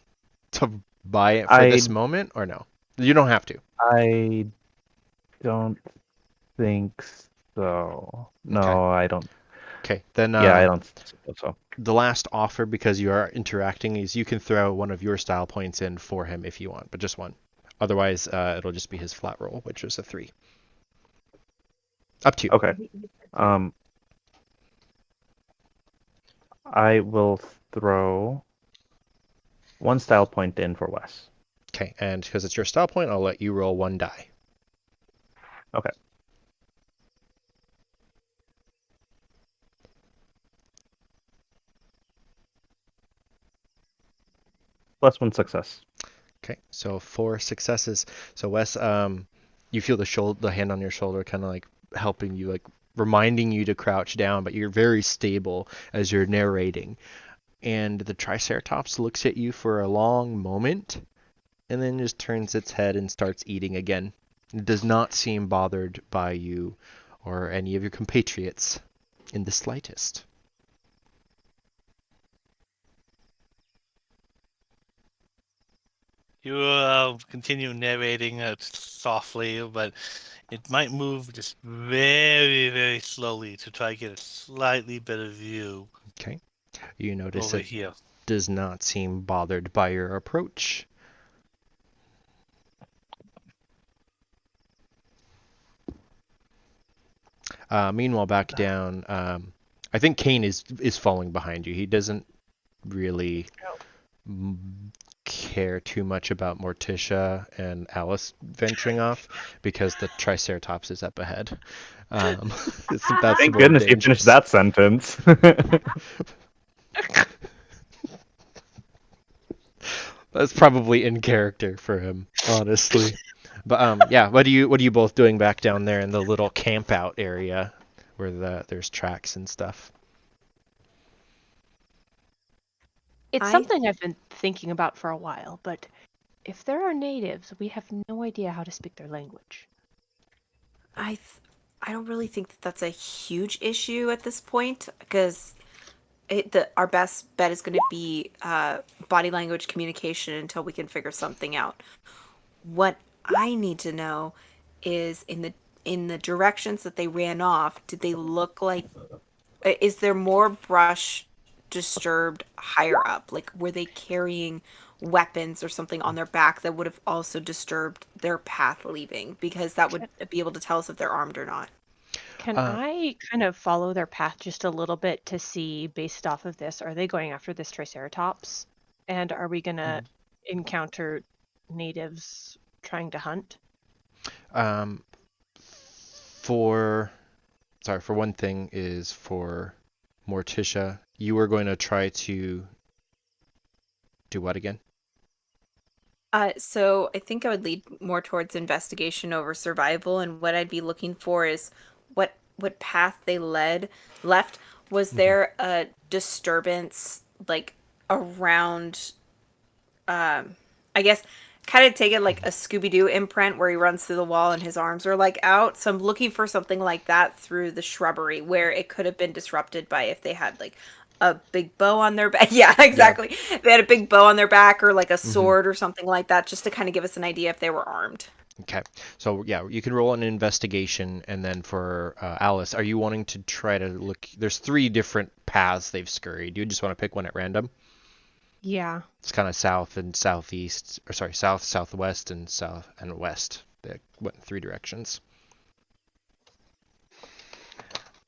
to buy it for this moment, or no? You don't have to. I don't think so. No, Okay. I don't. Okay, then Yeah, I don't suppose so. the last offer, because you are interacting, is you can throw one of your style points in for him if you want, but just one. Otherwise, it'll just be his flat roll, which is a 3. Up to you. Okay. I will throw one style point in for Wes. Okay, and because it's your style point, I'll let you roll 1 die. Okay. Plus 1 success. Okay, so 4 successes. So Wes, you feel the hand on your shoulder kind of like helping you, like reminding you to crouch down, but you're very stable as you're narrating. And the Triceratops looks at you for a long moment, and then just turns its head and starts eating again. It does not seem bothered by you or any of your compatriots in the slightest. You continue narrating softly, but it might move just very, very slowly to try to get a slightly better view Okay. You notice over it here. does not seem bothered by your approach. Meanwhile, back down, I think Kane is falling behind you. He doesn't really care too much about Morticia and Alice venturing off because the Triceratops is up ahead. That's Thank more goodness you dangerous. finished that sentence. That's probably in character for him, honestly. But yeah, what are you both doing back down there in the little camp out area where there's tracks and stuff? It's something I've been thinking about for a while, but if there are natives, we have no idea how to speak their language. I don't really think that that's a huge issue at this point because our best bet is going to be body language communication until we can figure something out. What I need to know is in the directions that they ran off, did they look like? Is there more brush disturbed higher up? Like, were they carrying weapons or something on their back that would have also disturbed their path leaving? Because that would be able to tell us if they're armed or not. Can I kind of follow their path just a little bit to see, based off of this, are they going after this Triceratops? And are we going to encounter natives trying to hunt? For one thing is for Morticia, you were going to try to do what again? So I think I would lead more towards investigation over survival, and what I'd be looking for is what path they left. Was there a disturbance like around? I guess kind of take it like a Scooby-Doo imprint where he runs through the wall and his arms are like out. So I'm looking for something like that through the shrubbery where it could have been disrupted by if they had like a big bow on their back. Yeah, exactly. Yeah. They had a big bow on their back or like a sword or something like that, just to kind of give us an idea if they were armed. Okay. So yeah, you can roll an investigation, and then for Alice, are you wanting to try to look? There's 3 different paths they've scurried. You just want to pick one at random? Yeah. It's kind of south and southeast, or sorry, south, southwest, and south and west. They went in 3 directions.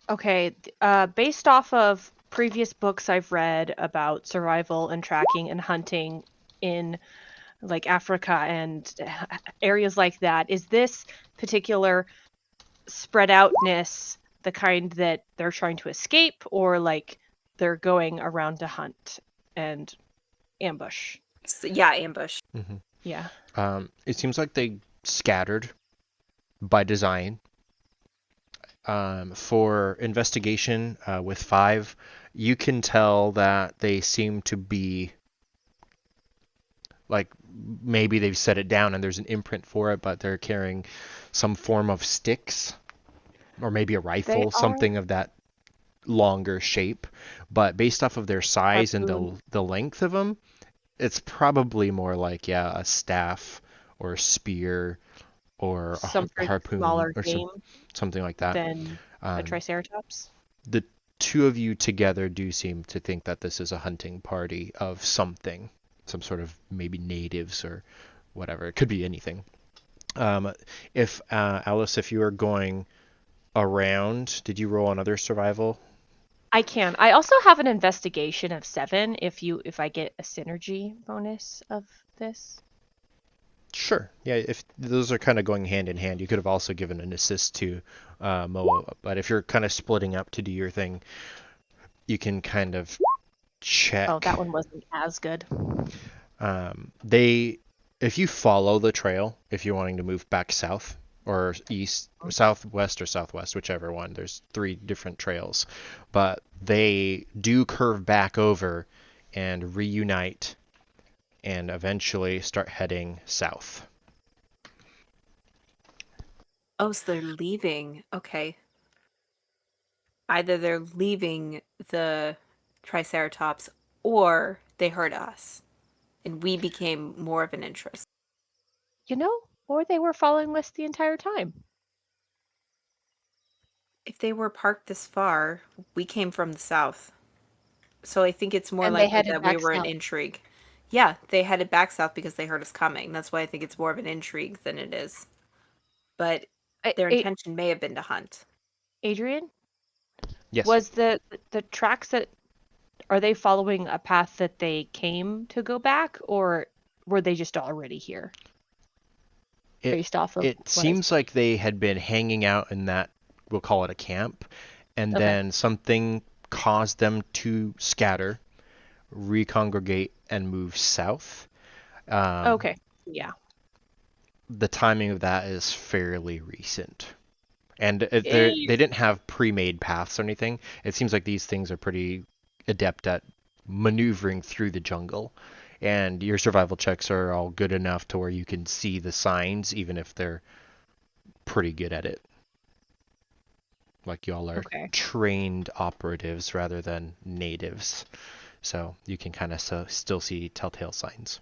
Okay. Based off of previous books I've read about survival and tracking and hunting in like Africa and areas like that, is this particular spread outness the kind that they're trying to escape, or like they're going around to hunt and ambush? So, yeah, ambush. Mm-hmm. Yeah. It seems like they scattered by design. For investigation with 5, you can tell that they seem to be like maybe they've set it down and there's an imprint for it, but they're carrying some form of sticks or maybe a rifle, something of that longer shape. But based off of their size and the length of them, it's probably more like a staff or a spear or some a sort of harpoon smaller or game something like that. than a Um, Triceratops. the two of you together do seem to think that this is a hunting party of something, some sort of maybe natives or whatever. It could be anything. If Alice, if you are going around, did you roll another survival? I can. I also have an investigation of 7 if I get a synergy bonus of this. Sure. Yeah, if those are kind of going hand in hand, you could have also given an assist to Moa. But if you're kind of splitting up to do your thing, you can kind of check. Oh, that one wasn't as good. If you follow the trail, if you're wanting to move back south or east, or southwest or southwest, whichever one, there's 3 different trails, but they do curve back over and reunite and eventually start heading south. Oh, so they're leaving. Okay. Either they're leaving the Triceratops or they heard us and we became more of an interest. Or they were following us the entire time. If they were parked this far, we came from the south. So I think it's more And they likely headed that we back were an south. intrigue. Yeah, they headed back south because they heard us coming. That's why I think it's more of an intrigue than it is. But their intention may have been to hunt. Adrian, Yes. was the tracks are they following a path that they came to go back, or were they just already here? Based off of It seems like they had been hanging out in that, we'll call it a camp, and then something caused them to scatter, recongregate, and move south. Okay. Yeah. The timing of that is fairly recent. And they didn't have pre-made paths or anything. It seems like these things are pretty adept at maneuvering through the jungle. And your survival checks are all good enough to where you can see the signs, even if they're pretty good at it. Like y'all are trained operatives rather than natives. So you can kind of still see telltale signs.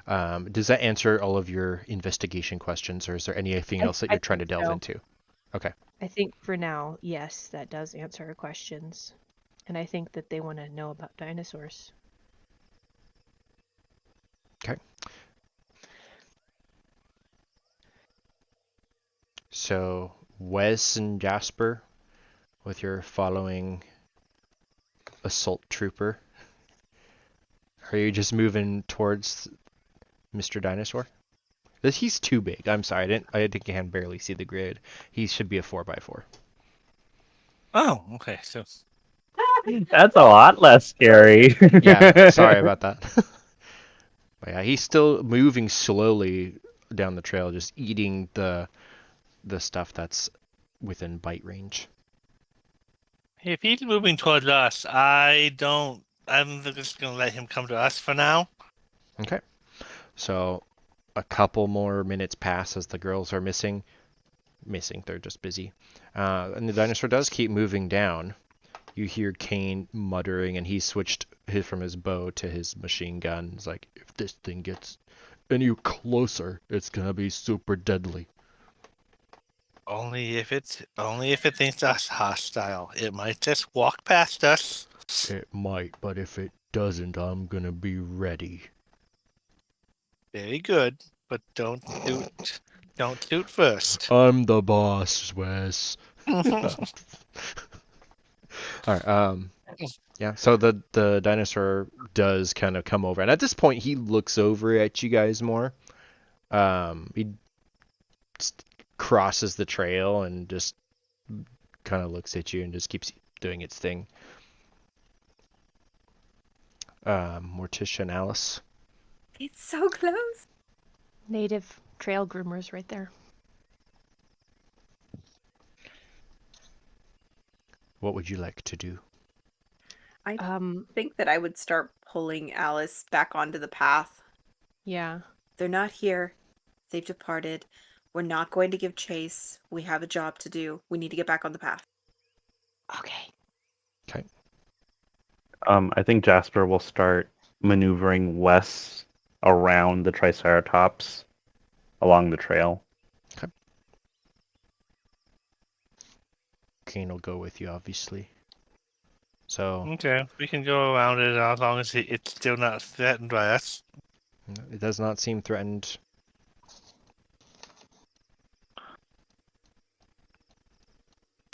Does that answer all of your investigation questions, or is there anything else that you're trying to delve into? Okay. I think for now, yes, that does answer our questions. And I think that they want to know about dinosaurs. Okay. So, Wes and Jasper, with your following assault trooper, are you just moving towards Mr. Dinosaur? He's too big. I'm sorry, I can barely see the grid. He should be a 4x4. Oh, okay. So that's a lot less scary. Yeah, sorry about that. But yeah, he's still moving slowly down the trail, just eating the stuff that's within bite range. if he's moving towards us, I'm just gonna let him come to us for now. Okay. So a couple more minutes pass as the girls are missing. They're just busy. And the dinosaur does keep moving down. You hear Kane muttering, and he switched from his bow to his machine gun. It's like, if this thing gets any closer, it's gonna be super deadly. Only if it thinks us hostile. It might just walk past us. It might, but if it doesn't, I'm gonna be ready. Very good, but don't shoot first. I'm the boss, Wes. All right. Yeah. So the dinosaur does kind of come over, and at this point, he looks over at you guys more. He crosses the trail and just kind of looks at you and just keeps doing its thing. Morticia and Alice. It's so close. Native trail groomers right there. What would you like to do? I think that I would start pulling Alice back onto the path. Yeah. They're not here. They've departed. We're not going to give chase. We have a job to do. We need to get back on the path. Okay. Okay. I think Jasper will start maneuvering west around the Triceratops along the trail. Kane will go with you, obviously. So Okay, we can go around it as long as it's still not threatened by us. it does not seem threatened.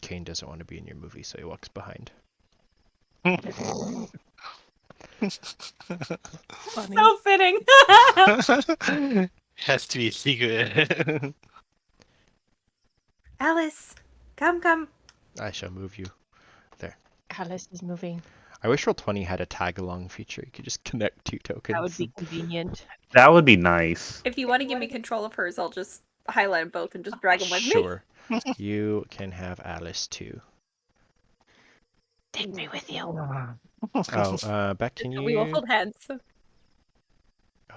Kane doesn't want to be in your movie, so he walks behind. Funny. So fitting. Has to be a secret. Alice, come. I shall move you. Alice is moving. I wish Roll20 had a tag-along feature. You could just connect 2 tokens. That would be convenient. That would be nice. If you want to give me control of hers, I'll just highlight them both and just drag them with me. Sure. You can have Alice too. Take me with you. Oh, Beck, can you... We will hold hands. Oh,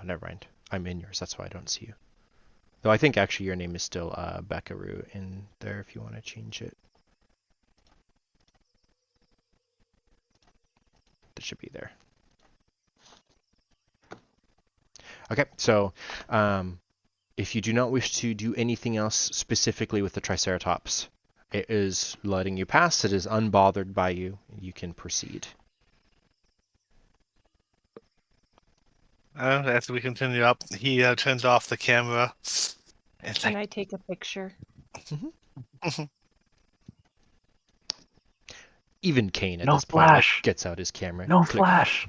never mind. I'm in yours, that's why I don't see you. Though I think actually your name is still Becca in there if you want to change it. That should be there. Okay, so if you do not wish to do anything else specifically with the Triceratops, it is letting you pass. It is unbothered by you. You can proceed. As we continue up, he turns off the camera. It's Can like, I take a picture? Even Kane at No this point flash. gets out his camera. No Click. flash.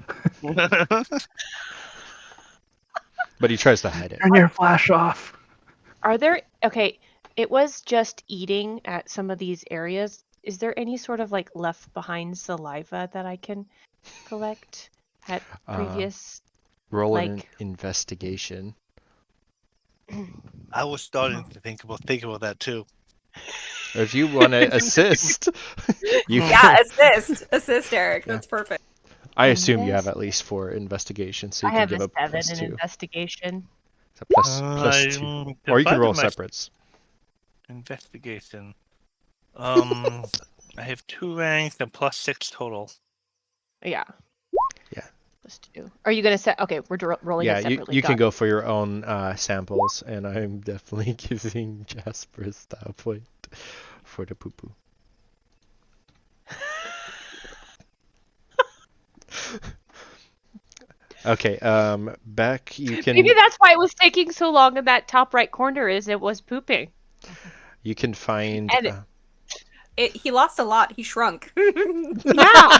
But he tries to hide it. Turn your flash off. Are there... Okay, it was just eating at some of these areas. Is there any sort of like left behind saliva that I can collect at previous... Roll an like- investigation. I was starting to think about that too. If you want to assist, you Yeah, assist, Eric. That's perfect. I assume you have Yes. at least 4 investigations, so you I can have give a a 7 plus in 2. investigation. So plus 2. Or you can roll separates. Investigation. I have 2 ranks and plus 6 total. Yeah. Yeah. Plus 2. Are you going to set... Okay, we're rolling Yeah, it separately. you can Got go for your own samples, and I'm definitely giving Jasper a style point for the poo-poo. Okay, Beck, you can... Maybe that's why it was taking so long in that top right corner, is it was pooping. You can find... And He lost a lot. He shrunk. Yeah!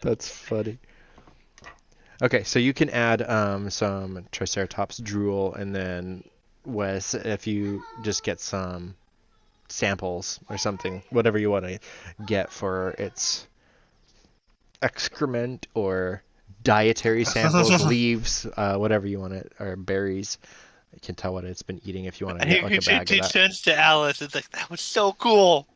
That's funny. Okay, so you can add some Triceratops drool, and then Wes, if you just get some samples or something, whatever you want to get for its excrement or dietary samples, leaves, whatever you want it, or berries. You can tell what it's been eating if you want to get like a bag He of that. turns to Alice. It's like, that was so cool.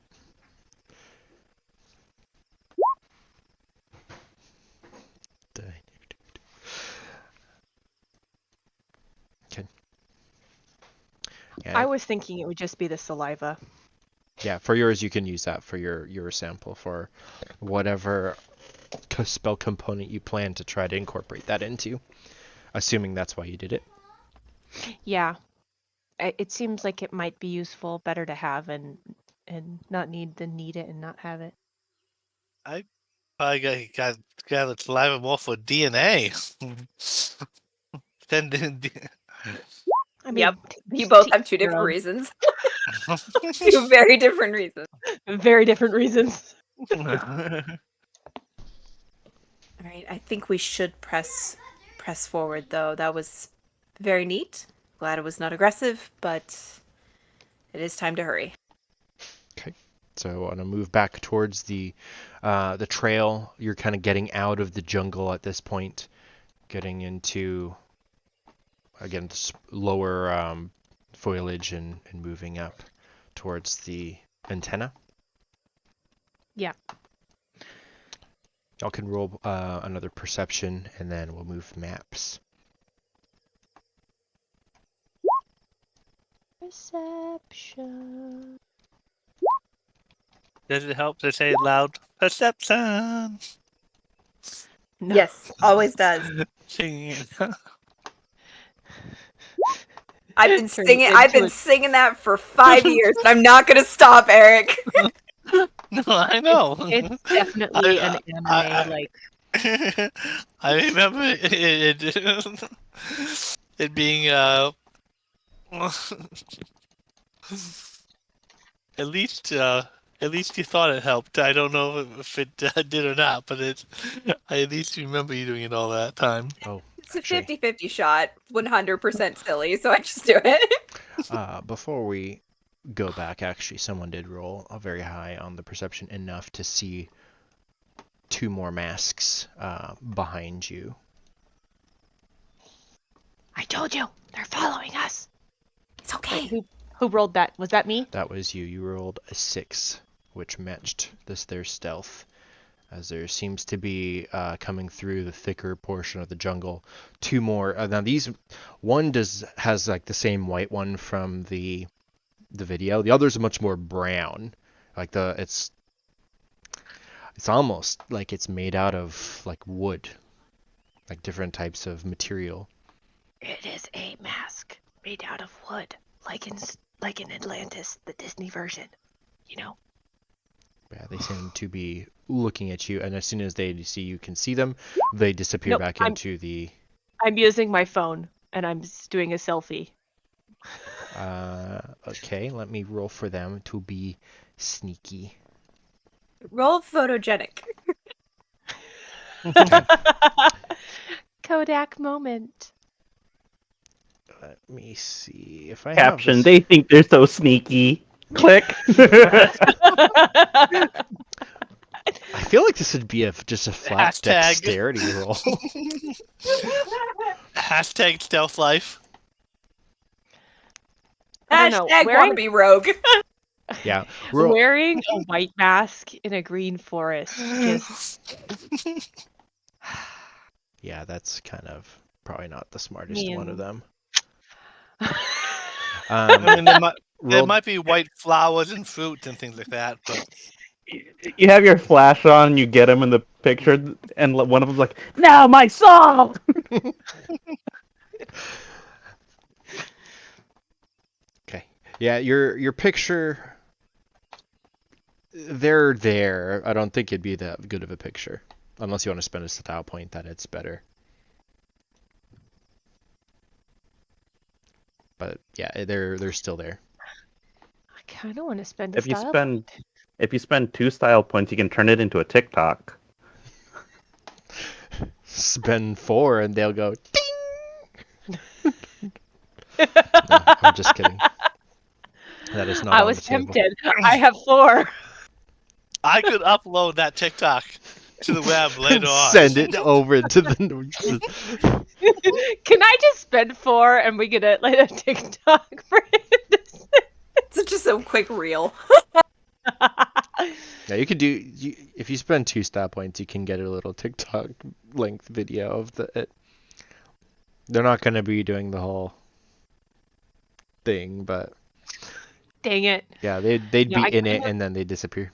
Okay. I was thinking it would just be the saliva. Yeah, for yours you can use that for your sample for whatever spell component you plan to try to incorporate that into, assuming that's why you did it. Yeah. It seems like it might be useful, better to have and not need it and not have it. I got the saliva more for DNA. I mean, Yep. You both have 2 different reasons. 2 very different reasons. Very different reasons. All right, I think we should press forward, though. That was very neat. Glad it was not aggressive, but it is time to hurry. Okay, so I want to move back towards the trail. You're kind of getting out of the jungle at this point, getting into again this lower foliage and moving up towards the antenna. Yeah. Y'all can roll another perception, and then we'll move maps. Perception. Does it help to say loud perception? No. Yes, always does. Singing. I've been Turn singing. it I've into been singing that for 5 years, and I'm not gonna stop, Eric. No, I know. It's definitely an anime, like. I remember it being at least you thought it helped. I don't know if it did or not, but I at least remember you doing it all that time. Oh, It's a actually, 50-50 shot, 100% silly, so I just do it. before we go back, actually, someone did roll a very high on the perception enough to see 2 more masks behind you. I told you, they're following us. It's okay. Wait, who rolled that? Was that me? That was you. You rolled a 6, which matched their stealth, as there seems to be coming through the thicker portion of the jungle 2 more. Now one has like the same white one from the video. The other's much more brown. Like it's almost like it's made out of like wood, like different types of material. It is a mask made out of wood, like in Atlantis, the Disney version. You know. Yeah, they seem to be looking at you, and as soon as they see you can see them, they disappear Nope, back into the. I'm using my phone, and I'm doing a selfie. Okay, let me roll for them to be sneaky. Roll photogenic. Okay. Kodak moment. Let me see if I Caption, have this. they think they're so sneaky. Click. I feel like this would be just a flat Hashtag. dexterity roll. Hashtag stealth life. I don't know, Hashtag wannabe rogue. Yeah. Roll. Wearing a white mask in a green forest. Just Yeah, that's kind of probably not the smartest one of them. I mean, there rolled- might be white flowers and fruit and things like that, but You have your flash on, you get them in the picture, and one of them's like, "Now my soul!" Okay. Yeah, your picture. They're there. I don't think it'd be that good of a picture, unless you want to spend a style point that it's better. But yeah, they're still there. I kind of want to spend a If you style spend 2 style points, you can turn it into a TikTok. Spend 4 and they'll go ding. No, I'm just kidding. That is not I on was the table. tempted. I have 4. I could upload that TikTok to the web later on. Send it over to the. Can I just spend 4 and we get a TikTok for it? It's just a quick reel. Yeah, you could do. If you spend 2 style points, you can get a little TikTok length video of it. They're not going to be doing the whole thing, but Dang it. yeah, they'd be I in it kinda- and then they disappear.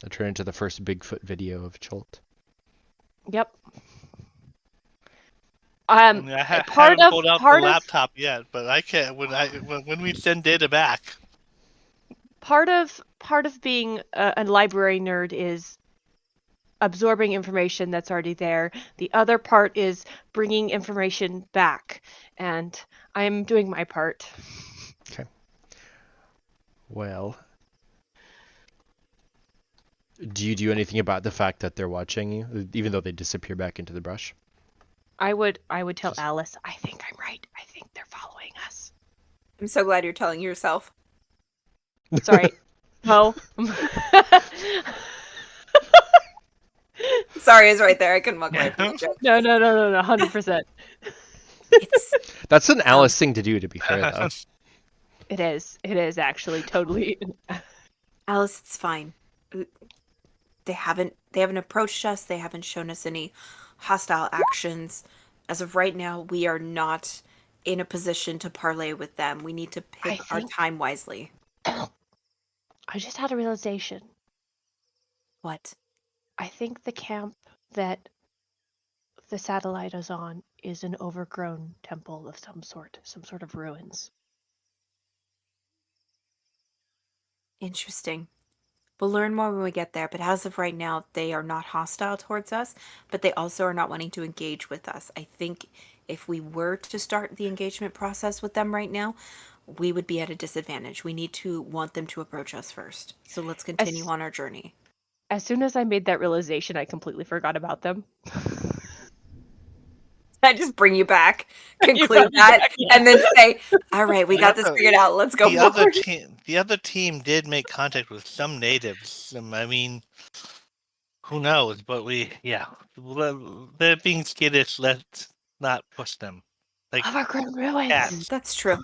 They turn into the first Bigfoot video of Chult. Yep. I mean, I part haven't of pulled out part the of laptop yet, but I can't when we send data back. part of being a library nerd is absorbing information that's already there. The other part is bringing information back, and I'm doing my part. Okay. Well, do you do anything about the fact that they're watching you, even though they disappear back into the brush? I would tell Alice, I think I'm right. I think they're following us. I'm so glad you're telling yourself. Sorry. No. Sorry, it's right there. I couldn't walk away from the joke. No, 100%. It's That's an Alice thing to do, to be fair, though. It is actually totally. Alice, it's fine. They haven't approached us. They haven't shown us any hostile actions. As of right now, we are not in a position to parlay with them. We need to pick our time wisely. I just had a realization. What? I think the camp that the satellite is on is an overgrown temple of some sort of ruins. Interesting. We'll learn more when we get there, but as of right now, they are not hostile towards us, but they also are not wanting to engage with us. I think if we were to start the engagement process with them right now, we would be at a disadvantage. We need to want them to approach us first. So let's continue on our journey. As soon as I made that realization, I completely forgot about them. I just bring you back, conclude that, and then say, "All right, we got this figured out. Let's go forward." The other team did make contact with some natives. I mean, who knows? But they're being skittish. Let's not push them. Like Overgrown ruins. cats. That's true.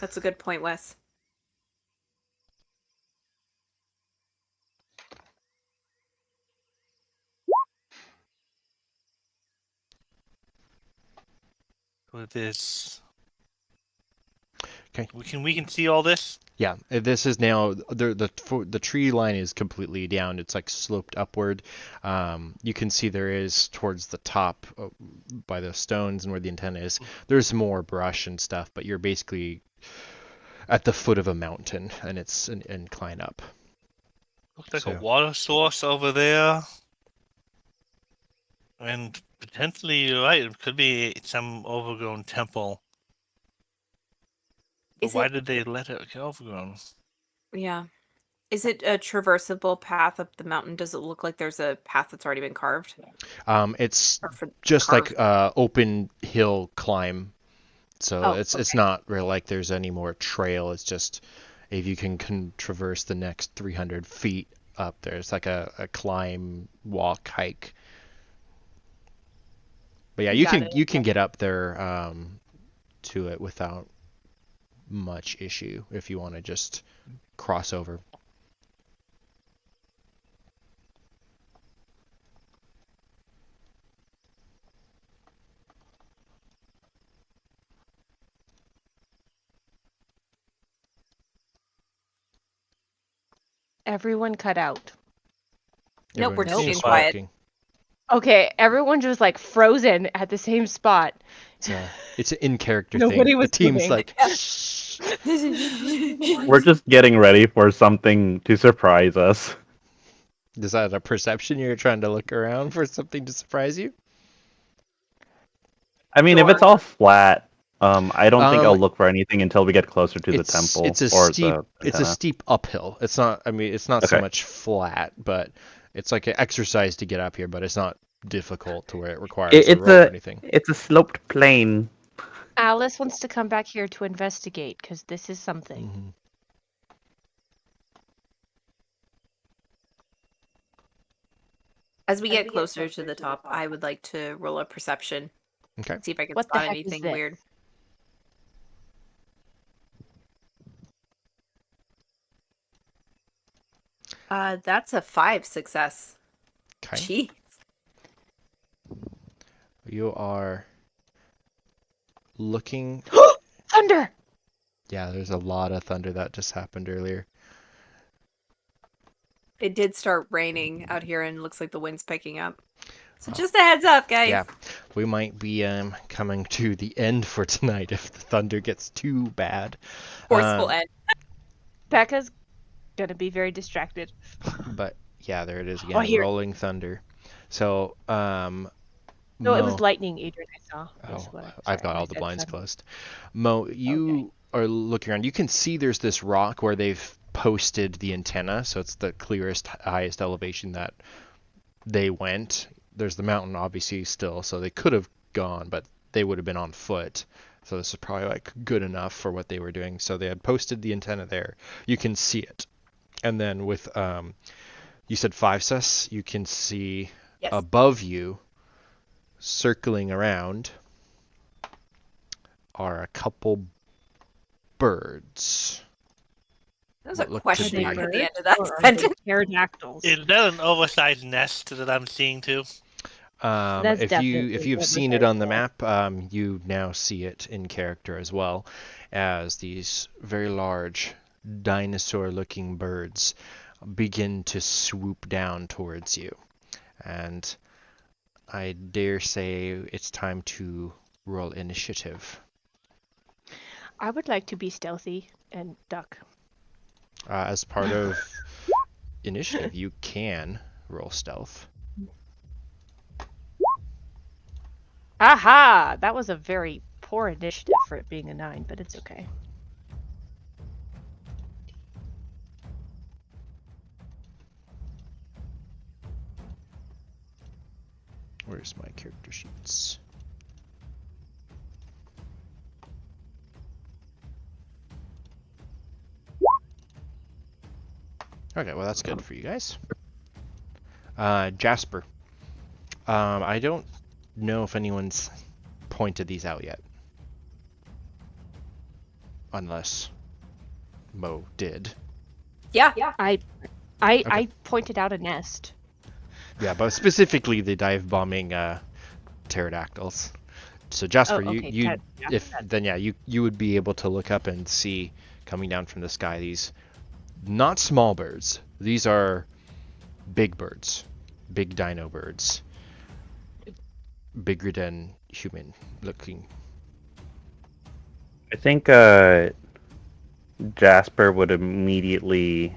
That's a good point, Wes. With this, Okay. we can see all this. Yeah, this is now the tree line is completely down. It's like sloped upward. You can see there is towards the top by the stones and where the antenna is. There's more brush and stuff, but you're basically at the foot of a mountain, and it's an incline up. Looks like So- a water source over there, and potentially you're right. It could be some overgrown temple. But why did they let it get overgrown? Yeah. Is it a traversable path up the mountain? Does it look like there's a path that's already been carved? It's Or for just carved? like open hill climb. So Oh, it's okay. not real like there's any more trail. It's just if you can traverse the next 300 feet up there. It's like a climb, walk, hike. But yeah, you can get up there to it without much issue if you want to just cross over. Everyone cut out. Nope, we're Everyone's just being just quiet. walking. Okay, everyone just like frozen at the same spot. It's an in-character Nobody thing. was The team's moving. like, We're just getting ready for something to surprise us. is that a perception? You're trying to look around for something to surprise you? I mean, if Sure. it's all flat, I don't think I'll Um, look for anything until we get closer to the temple It's a or steep. the It's a antenna. steep uphill. It's not. I mean, it's not so Okay. much flat, but it's like an exercise to get up here. But it's not difficult to where it requires a roll or anything. It's a sloped plane. Alice wants to come back here to investigate because this is something. Mm-hmm. As we get closer to the top, I would like to roll a perception. Okay. See if I can What the spot heck is anything this? weird. That's a 5 success. Okay. Jeez. You are looking. Thunder! Yeah, there's a lot of thunder that just happened earlier. It did start raining out here and looks like the wind's picking up. So just a heads up, guys. Yeah, we might be coming to the end for tonight if the thunder gets too bad. Forceful end. Becca's gonna be very distracted. But yeah, there it is Oh, again, here. rolling thunder. So No, it was Mo- lightning, Adrian, I saw. Oh, Is what I've sorry, got I all the said blinds thunder. closed. Mo, you are looking around. You can see there's this rock where they've posted the antenna, so it's the clearest, highest elevation that they went. There's the mountain obviously still, so they could have gone, but they would have been on foot. So this is probably like good enough for what they were doing. So they had posted the antenna there. You can see it. And then with you said 5 sus, you can see Yes. above you, circling around, are a couple birds. That was What a looked to question be- mark at the end of Or that are they sentence. pterodactyls? Is that an oversized nest that I'm seeing too? That's If definitely you've seen it oversized, on the yeah. map, you now see it in character as well, as these very large dinosaur-looking birds begin to swoop down towards you, and I dare say it's time to roll initiative. I would like to be stealthy and duck. As part of initiative, you can roll stealth. Aha! That was a very poor initiative for it being a 9, but it's okay. Where's my character sheets? Okay, well that's good for you guys. Jasper. I don't know if anyone's pointed these out yet. Unless Mo did. Yeah. I pointed out a nest. Yeah, but specifically the dive bombing pterodactyls. So Jasper, okay, you would be able to look up and see coming down from the sky these not small birds. These are big birds, big dino birds, bigger than human looking. I think Jasper would immediately.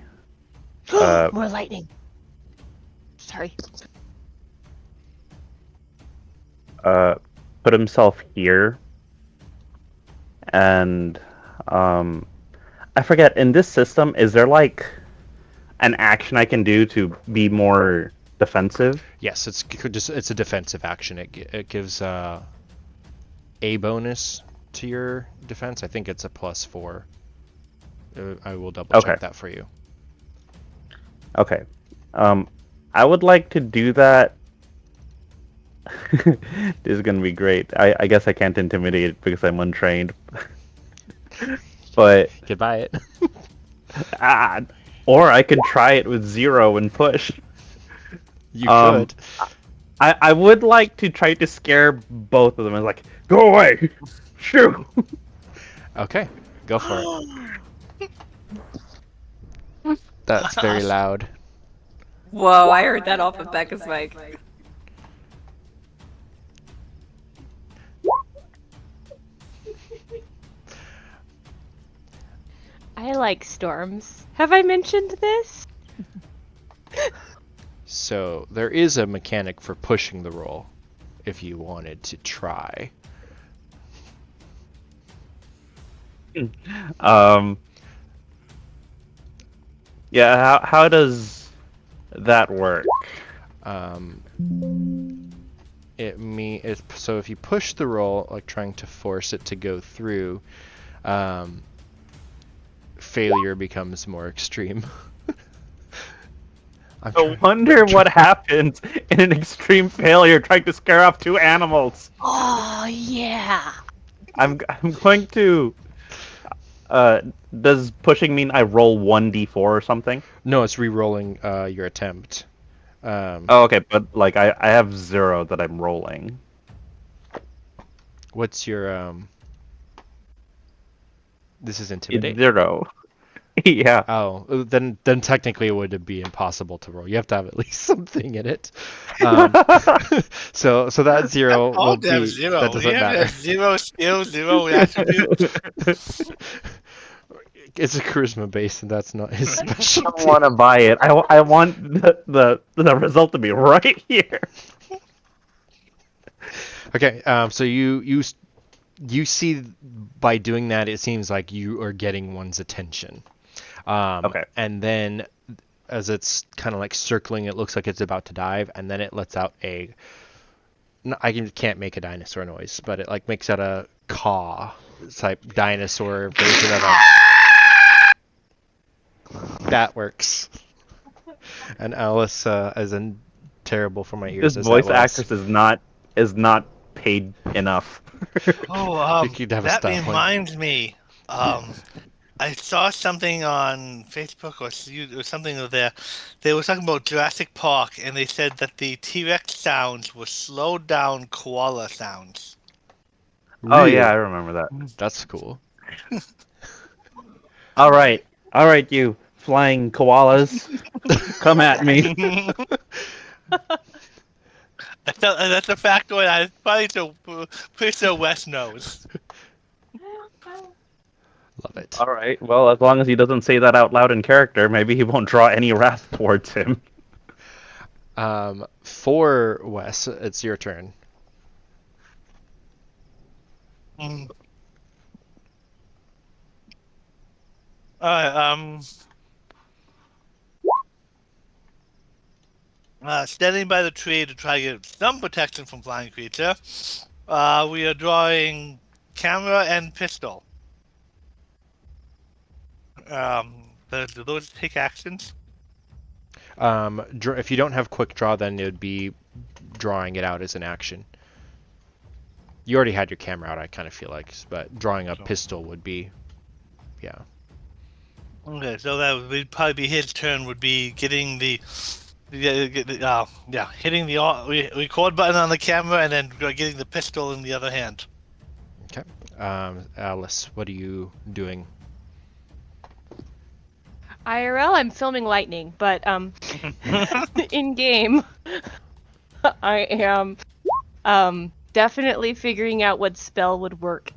More lightning. Sorry. Put himself here, and I forget. In this system, is there like an action I can do to be more defensive? Yes, it's a defensive action. It gives a bonus to your defense. I think it's a +4. I will double check that for you. Okay. I would like to do that. This is gonna be great. I guess I can't intimidate it because I'm untrained. But Goodbye it. or I could try it with 0 and push. You could. I would like to try to scare both of them. It's like, go away, shoot. Okay, go for it. That's very loud. Whoa, I heard that off of Becca's mic. I like storms. Have I mentioned this? So there is a mechanic for pushing the roll if you wanted to try. Yeah, how does that work? So if you push the roll, like trying to force it to go through, failure becomes more extreme. I wonder what happens in an extreme failure trying to scare off 2 animals. Oh yeah. I'm going to. Does pushing mean I roll 1d4 or something? No, it's re-rolling your attempt. Oh, okay, but like I have 0 that I'm rolling. What's your This is intimidate. 0. Yeah. Oh, then technically it would be impossible to roll. You have to have at least something in it. So that 0 will be 0. That doesn't matter. 0 skill, 0 attribute. It's a charisma base, and that's not his specialty. I don't want to buy it. I want the result to be right here. Okay, so you see by doing that, it seems like you are getting one's attention. Okay. And then as it's kind of like circling, it looks like it's about to dive, and then it lets out I can't make a dinosaur noise, but it like makes out a caw type dinosaur version of a. That works. And Alice, as in terrible for my ears. This voice actress is not paid enough. Oh, You could have a that stop reminds me. I saw something on Facebook or something of there. They were talking about Jurassic Park, and they said that the T-Rex sounds were slowed down koala sounds. Oh Really? yeah, I remember that. That's cool. All right, you flying koalas, come at me. That's a factoid. I'm pretty sure Wes knows. Love it. All right. Well, as long as he doesn't say that out loud in character, maybe he won't draw any wrath towards him. For Wes, it's your turn. Mm. Alright, standing by the tree to try to get some protection from flying creature. We are drawing camera and pistol. Do those take actions? If you don't have quick draw, then it would be drawing it out as an action. You already had your camera out, I kind of feel like, but drawing a pistol would be, yeah. Okay, so that would probably be his turn. Would be getting hitting the record button on the camera, and then getting the pistol in the other hand. Okay. Alice, what are you doing? IRL, I'm filming lightning, but in game, I am definitely figuring out what spell would work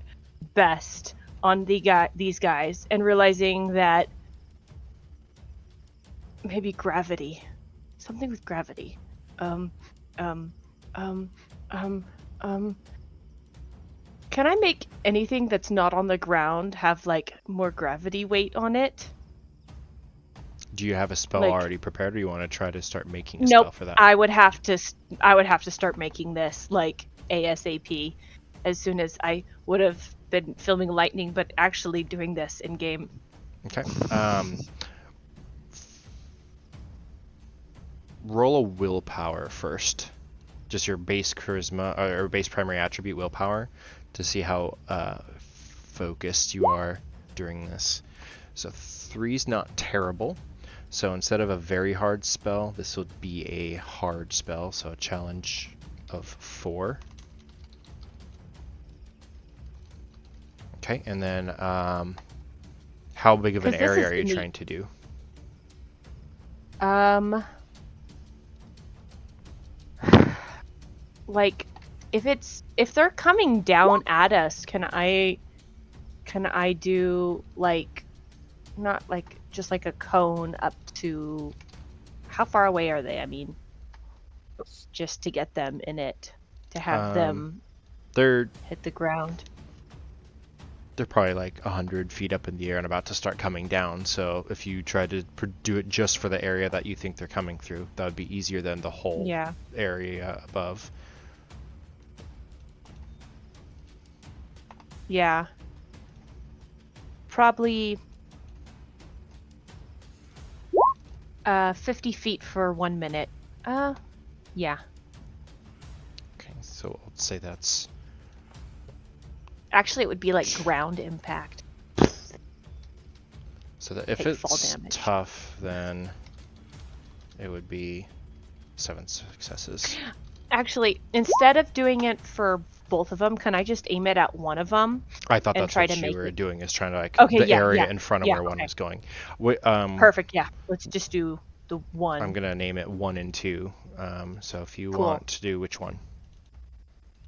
best on these guys, and realizing that maybe gravity, something with gravity. Can I make anything that's not on the ground have like more gravity weight on it? Do you have a spell already prepared, or you want to try to start making a Nope, spell for that? I would have to start making this like ASAP, as soon as I would have been filming lightning, but actually doing this in game. Okay. Roll a willpower first. Just your base charisma or base primary attribute willpower to see how focused you are during this. So 3's not terrible. So instead of a very hard spell, this would be a hard spell. So a challenge of 4. Okay, and then how big of an area are you trying to do? Like, if they're coming down at us, can I do like, not like just like a cone up to, how far away are they? I mean, just to get them in it, to have them hit the ground. They're probably like 100 feet up in the air and about to start coming down. So if you try to do it just for the area that you think they're coming through, that would be easier than the whole area above. Yeah. Probably 50 feet for 1 minute. Yeah. Okay, so I'll say that's... Actually, it would be like ground impact. So that if it's tough, then it would be 7 successes. Actually, instead of doing it for both of them, can I just aim it at one of them? I thought that's what you were doing, is trying to like the area in front of where one was going. Perfect, yeah. Let's just do the one. I'm going to name it 1 and 2. So if you want to do which one?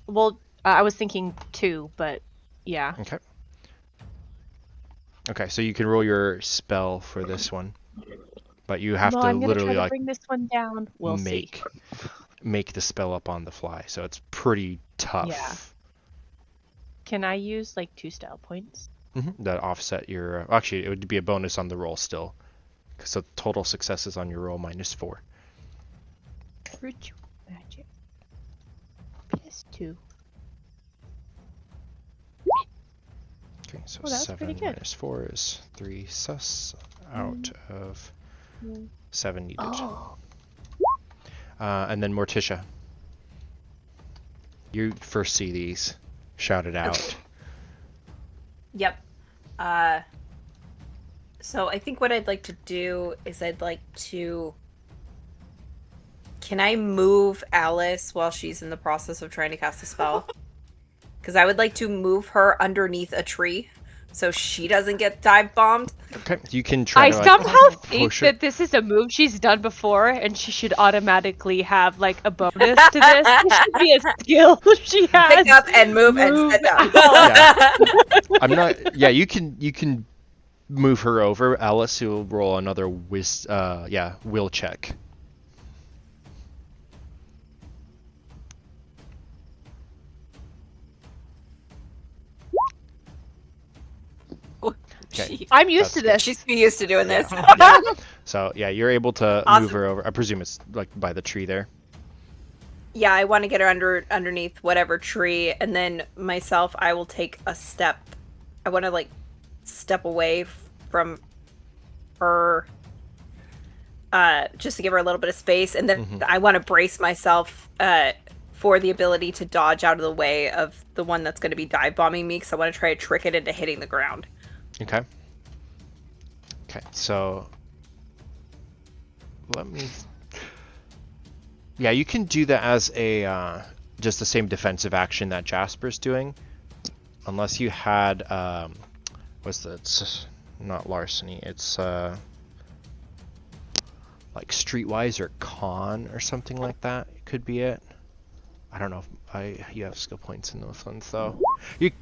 Well, I was thinking 2, but yeah. Okay. Okay, so you can roll your spell for this one, but you have to literally like bring this one down. We'll make the spell up on the fly. So it's pretty tough. Yeah. Can I use like 2 style points? That offset your. Actually, it would be a bonus on the roll still, so total successes on your roll -4. Ritual magic. +2. Okay, so 7 minus 4 is 3 sus out of 7 needed. And then Morticia. You first see these shouted out. Yep. So I think what I'd like to do is I'd like to... Can I move Alice while she's in the process of trying to cast a spell? Because I would like to move her underneath a tree so she doesn't get dive bombed. Okay, you can try I to somehow think push her. that this is a move she's done before, and she should automatically have like a bonus to this. This should be a skill she has. Pick up and move and sit down. Yeah. I'm not. Yeah, you can move her over. Alice, you'll roll another will check. Okay. Jeez. I'm used to this. She's used to doing this. Yeah. So yeah, you're able to Awesome. move her over. I presume it's like by the tree there. Yeah, I want to get her underneath whatever tree, and then myself, I will take a step. I want to step away from her, just to give her a little bit of space, and then I want to brace myself for the ability to dodge out of the way of the one that's going to be dive bombing me, because I want to try to trick it into hitting the ground. Okay. Okay, so let me. Yeah, you can do that as a just the same defensive action that Jasper's doing, unless you had it's not larceny, it's like streetwise or con or something like that. It could be it. I don't know if you have skill points in those ones though.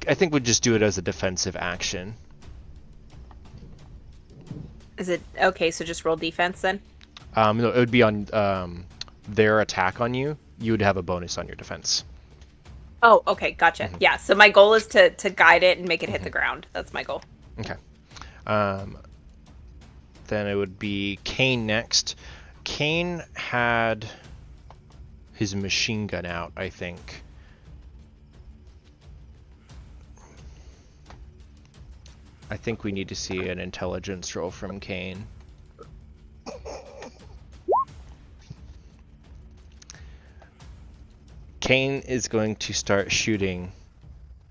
I think we'd just do it as a defensive action. Is it okay? So just roll defense then. No, it would be on their attack on you. You would have a bonus on your defense. Oh, okay, gotcha. Yeah, so my goal is to guide it and make it hit the ground. That's my goal. Okay. Then it would be Kane next. Kane had his machine gun out, I think. I think we need to see an intelligence roll from Kane. Kane is going to start shooting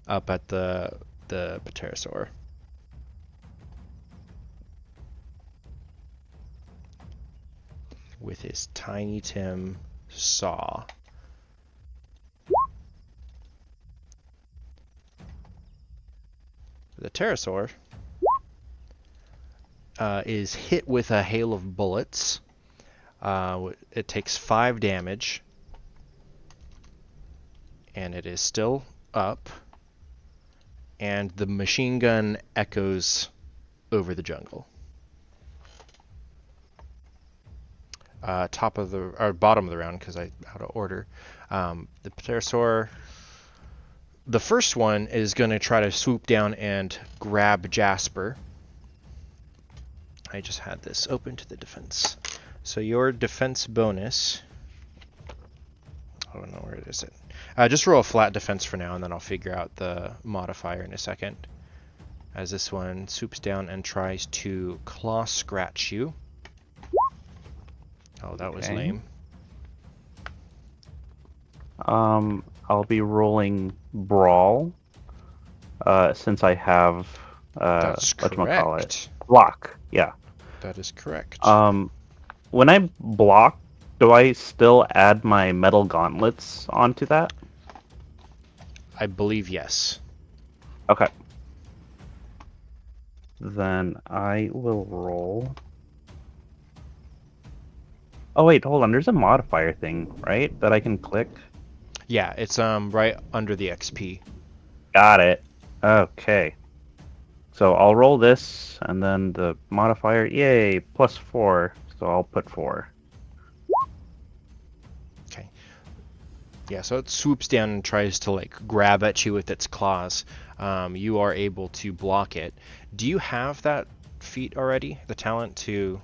up at the pterosaur. With his Tiny Tim saw. The pterosaur is hit with a hail of bullets. It takes 5 damage. And it is still up. And the machine gun echoes over the jungle. Bottom of the round, because I out of order. The pterosaur. The first one is going to try to swoop down and grab Jasper. I just had this open to the defense. So your defense bonus. I don't know where it is. Just roll a flat defense for now, and then I'll figure out the modifier in a second. As this one swoops down and tries to claw scratch you. Oh, that was lame. I'll be rolling brawl, since I have That's correct. Block. Yeah. That is correct. When I block, do I still add my metal gauntlets onto that? I believe yes. Okay. Then I will roll. Oh wait, hold on. There's a modifier thing, right? That I can click. Yeah, it's right under the XP. Got it. Okay. So I'll roll this, and then the modifier, yay, +4. So I'll put 4. Okay. Yeah, so it swoops down and tries to grab at you with its claws. You are able to block it. Do you have that feat already? The talent to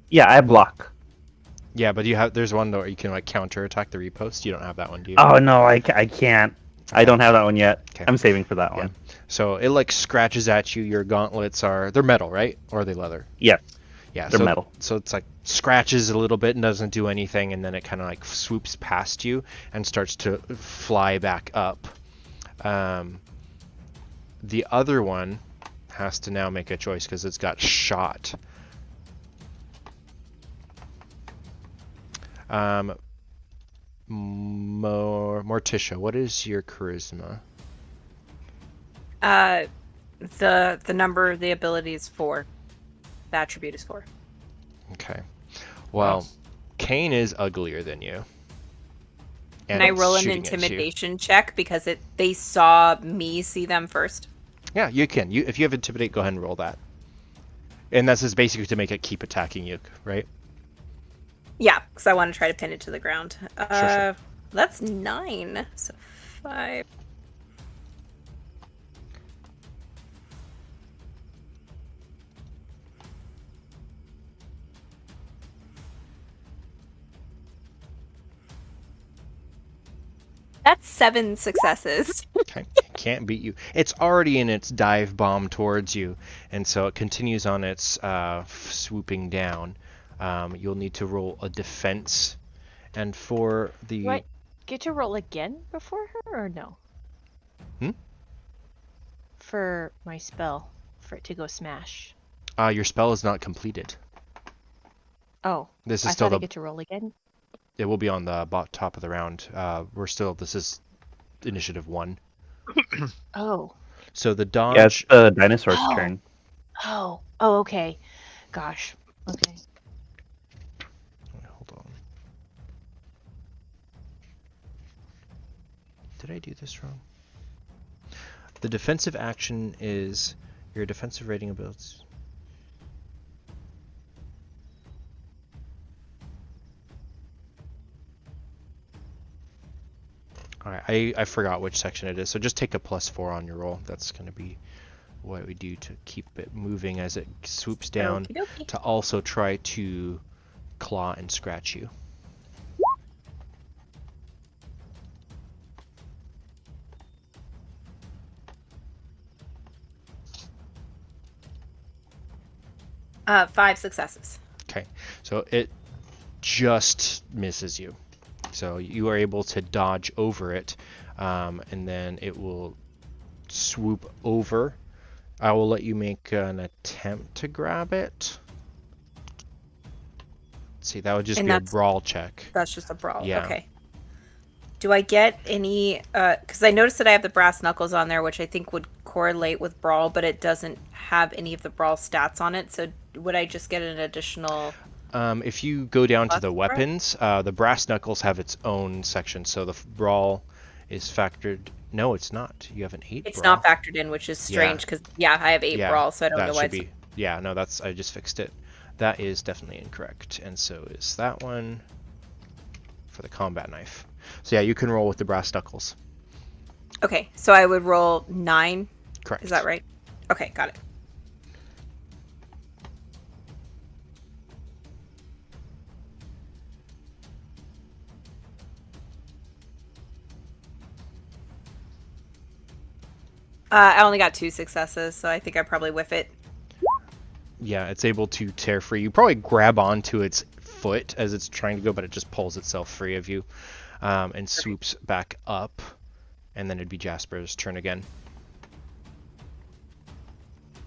Yeah, I block. Yeah, but there's one where you can counter attack the repost. You don't have that one, do you? Oh no, I can't. Okay. I don't have that one yet. Okay. I'm saving for that one. So it scratches at you. Your gauntlets they're metal, right? Or are they leather? Yes. Yeah, they're metal. So it's scratches a little bit and doesn't do anything, and then it kind of swoops past you and starts to fly back up. The other one has to now make a choice because it's got shot. Morticia, what is your charisma? The number, the ability is 4. The attribute is 4. Okay. Well, Kane is uglier than you. Can I roll an shooting at you. intimidation check because they saw me see them first? Yeah, you can. If you have intimidate, go ahead and roll that. And that's just basically to make it keep attacking you, right? Yeah, because I want to try to pin it to the ground. Sure. That's 9. So 5. That's 7 successes. Okay, can't beat you. It's already in its dive bomb towards you, and so it continues on its swooping down. You'll need to roll a defense, and for the... What? Get to roll again before her, or no? For my spell, for it to go smash. Your spell is not completed. Oh, This is I still thought I get to roll again. It will be on the top of the round. This is initiative 1. Oh. So the dodge... Yeah, it's the dinosaur's turn. Oh, okay. Gosh. Okay. Hold on. Did I do this wrong? The defensive action is your defensive rating abilities. Alright, I forgot which section it is, so just take a +4 on your roll. That's going to be what we do to keep it moving as it swoops down Okey-dokey. to also try to claw and scratch you. Uh, 5 successes. Okay, so it just misses you. So you are able to dodge over it, and then it will swoop over. I will let you make an attempt to grab it. Let's see, that would just be a brawl check. That's just a brawl. Yeah. Okay. Do I get any... because I noticed that I have the brass knuckles on there, which I think would correlate with brawl, but it doesn't have any of the brawl stats on it. So would I just get an additional... If you go down to the Plus weapons, the brass knuckles have its own section, so the brawl is factored. No, it's not. You have an 8 It's brawl. not factored in, which is strange because, I have 8 brawl, so I don't that know why should it's... be. Yeah, no, I just fixed it. That is definitely incorrect, and so is that one for the combat knife. So yeah, you can roll with the brass knuckles. Okay, so I would roll 9. Correct. Is that right? Okay, got it. I only got 2 successes, so I think I probably whiff it. Yeah, it's able to tear free. You probably grab onto its foot as it's trying to go, but it just pulls itself free of you, and swoops back up, and then it'd be Jasper's turn again.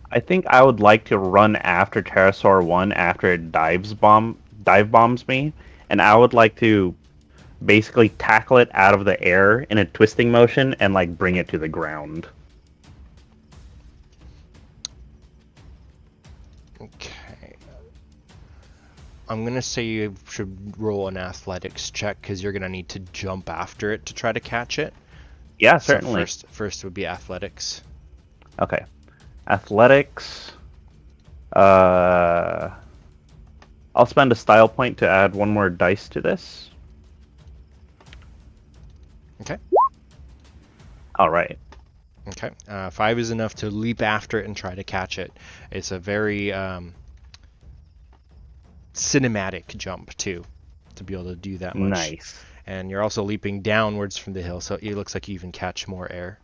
I think I would like to run after Pterosaur 1 after it dive bombs me, and I would like to basically tackle it out of the air in a twisting motion and like bring it to the ground. Okay. I'm gonna say you should roll an athletics check because you're gonna need to jump after it to try to catch it. Yeah, certainly. So first would be athletics. Okay. Athletics. I'll spend a style point to add 1 more dice to this. Okay. All right. Okay. 5 is enough to leap after it and try to catch it. It's a very cinematic jump too, to be able to do that much. Nice. And you're also leaping downwards from the hill, so it looks like you even catch more air.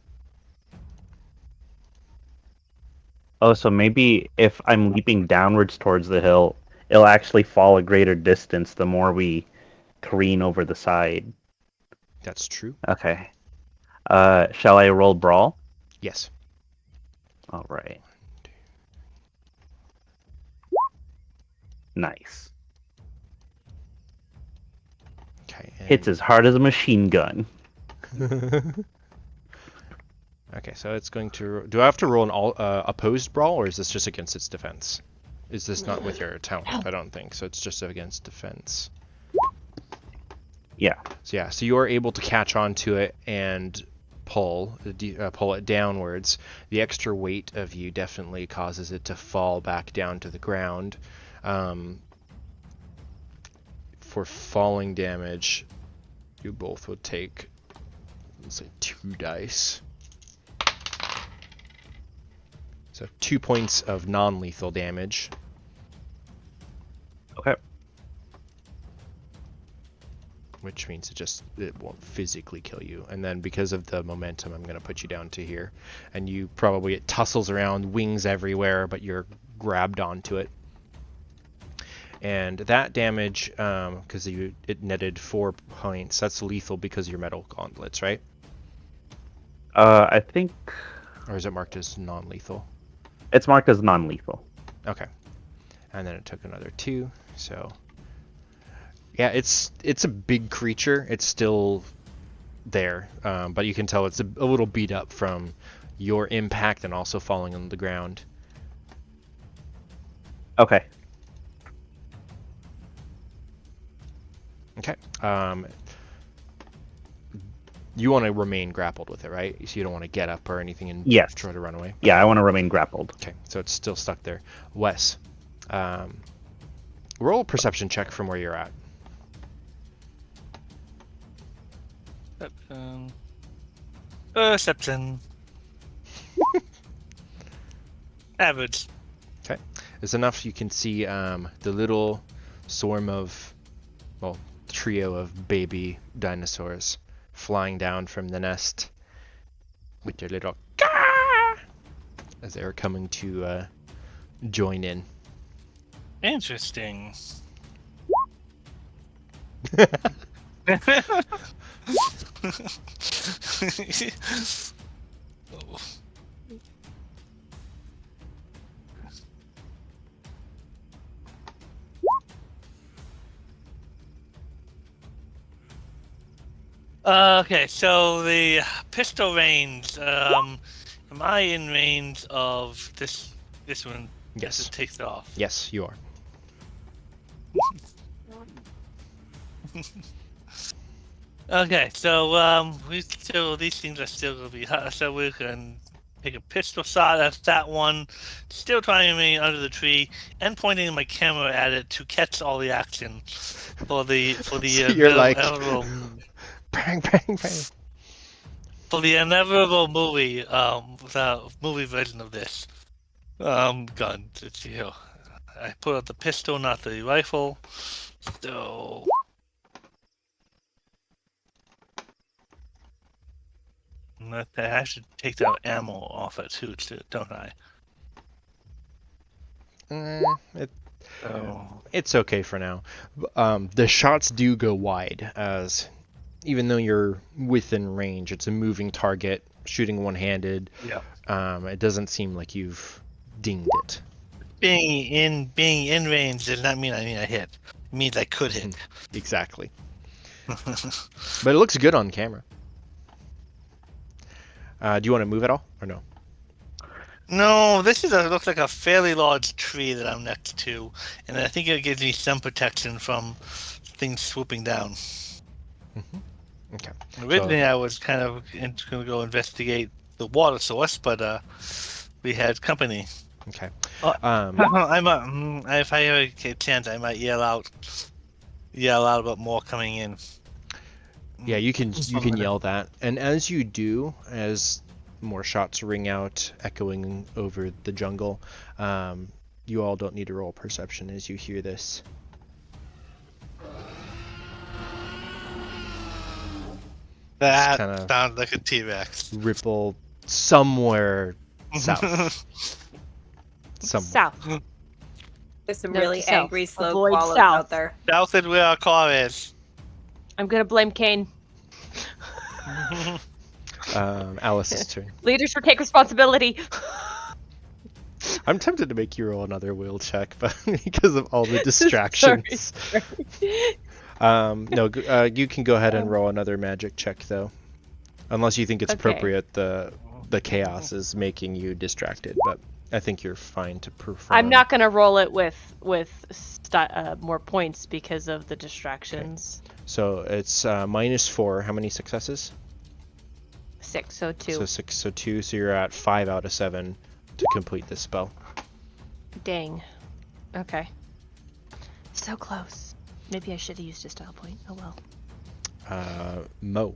Oh, so maybe if I'm leaping downwards towards the hill, it'll actually fall a greater distance the more we careen over the side. That's true. Okay. Shall I roll brawl? Yes. All right. Nice. Okay. Hits as hard as a machine gun. Okay, so it's going to. Do I have to roll an opposed brawl, or is this just against its defense? Is this not with your talent? I don't think so. It's just against defense. Yeah. So you are able to catch onto it and pull it downwards. The extra weight of you definitely causes it to fall back down to the ground. For falling damage, you both would take, let's say, 2 dice. So 2 points of non-lethal damage. Okay. Which means it won't physically kill you. And then because of the momentum, I'm going to put you down to here. And you probably, it tussles around, wings everywhere, but you're grabbed onto it. And that damage, because it netted 4 points, that's lethal because of your metal gauntlets, right? I think... Or is it marked as non-lethal? It's marked as non-lethal. Okay. And then it took another 2, so... Yeah, it's a big creature. It's still there, but you can tell it's a little beat up from your impact and also falling on the ground. Okay. Okay. You want to remain grappled with it, right? So you don't want to get up or anything and Yes. try to run away? Yeah, I want to remain grappled. Okay, so it's still stuck there. Wes, roll a perception check from where you're at. Perception. Average. Okay. It's enough you can see the little swarm of, well, trio of baby dinosaurs flying down from the nest with their little caw as they're coming to join in. Interesting. Okay, so the pistol range. Am I in range of this one? Yes. As it takes off. Yes, you are. Okay, so these things are still gonna be hot, so we can take a pistol shot at that one, still trying to remain under the tree, and pointing my camera at it to catch all the action for the So you're like, inevitable, bang, bang, bang. for the inevitable movie movie version of this gun. It's, I put out the pistol, not the rifle. So. I should take that ammo off it too, don't I? It's okay for now. The shots do go wide, as even though you're within range, it's a moving target, shooting one-handed. Yeah. It doesn't seem like you've dinged it. Being in range does not mean I hit. It means I could hit. Exactly. But it looks good on camera. Do you want to move at all, or no? No, this looks like a fairly large tree that I'm next to, and I think it gives me some protection from things swooping down. Mm-hmm. Okay. Originally, I was kind of going to go investigate the water source, but we had company. Okay. If I ever get a chance, I might yell out about more coming in. Yeah, you can yell that, and as you do, as more shots ring out, echoing over the jungle, you all don't need to roll perception as you hear this. That sounds like a T-Rex. Ripple somewhere south. South. There's some No, really south. angry slow Avoid koalas south. out there. South is where our car is. I'm gonna blame Kane. Alice's turn. Leaders should take responsibility. I'm tempted to make you roll another will check, but because of all the distractions. No, you can go ahead and roll another magic check though, unless you think it's Okay. appropriate. the chaos is making you distracted, but I think you're fine to perform. I'm not gonna roll it with more points because of the distractions. Okay. So it's -4. How many successes? 6, so 2. So 6, so 2. So you're at 5 out of 7 to complete this spell. Dang. Okay. So close. Maybe I should have used a style point. Oh well. Mo.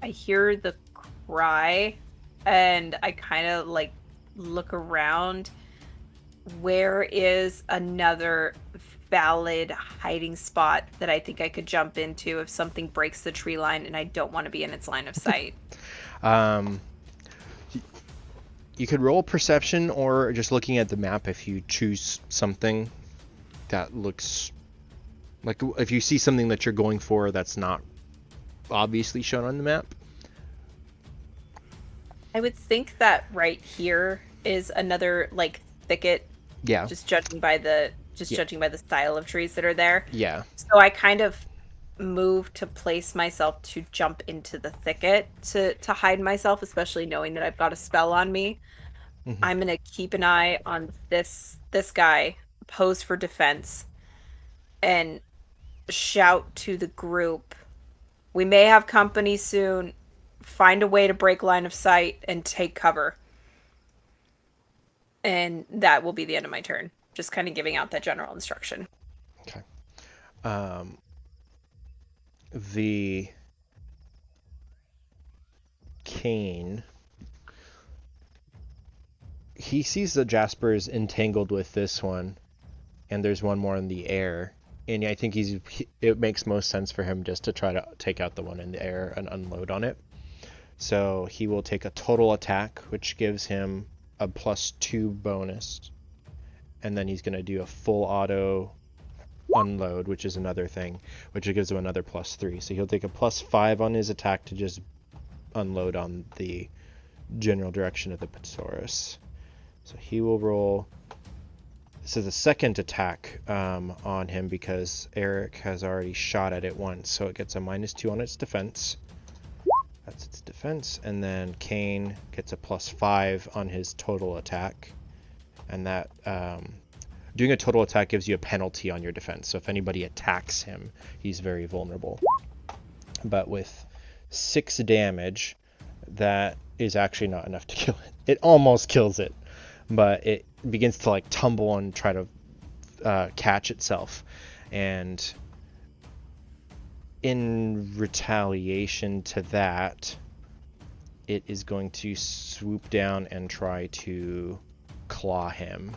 I hear the cry, and I kind of like look around. Where is another valid hiding spot that I think I could jump into if something breaks the tree line and I don't want to be in its line of sight? You could roll perception, or just looking at the map if you choose something that looks like, if you see something that you're going for that's not obviously shown on the map. I would think that right here is another like thicket. Yeah. Just judging by the style of trees that are there. Yeah. So I kind of move to place myself to jump into the thicket to hide myself, especially knowing that I've got a spell on me. Mm-hmm. I'm gonna keep an eye on this guy, pose for defense, and shout to the group, "We may have company soon. Find a way to break line of sight and take cover." And that will be the end of my turn. Just kind of giving out that general instruction. Okay. The Kane, he sees that Jasper is entangled with this one, and there's one more in the air, and I think it makes most sense for him just to try to take out the one in the air and unload on it. So he will take a total attack, which gives him a +2 bonus, and then he's going to do a full auto unload, which is another thing, which gives him another +3. So he'll take a +5 on his attack to just unload on the general direction of the Pterosaurus. So he will roll. This is a second attack on him because Eric has already shot at it once, so it gets a -2 on its defense. That's its defense, and then Kane gets a +5 on his total attack, and that doing a total attack gives you a penalty on your defense. So if anybody attacks him, he's very vulnerable. But with 6 damage, that is actually not enough to kill it. It almost kills it, but it begins to like tumble and try to catch itself, and in retaliation to that, it is going to swoop down and try to claw him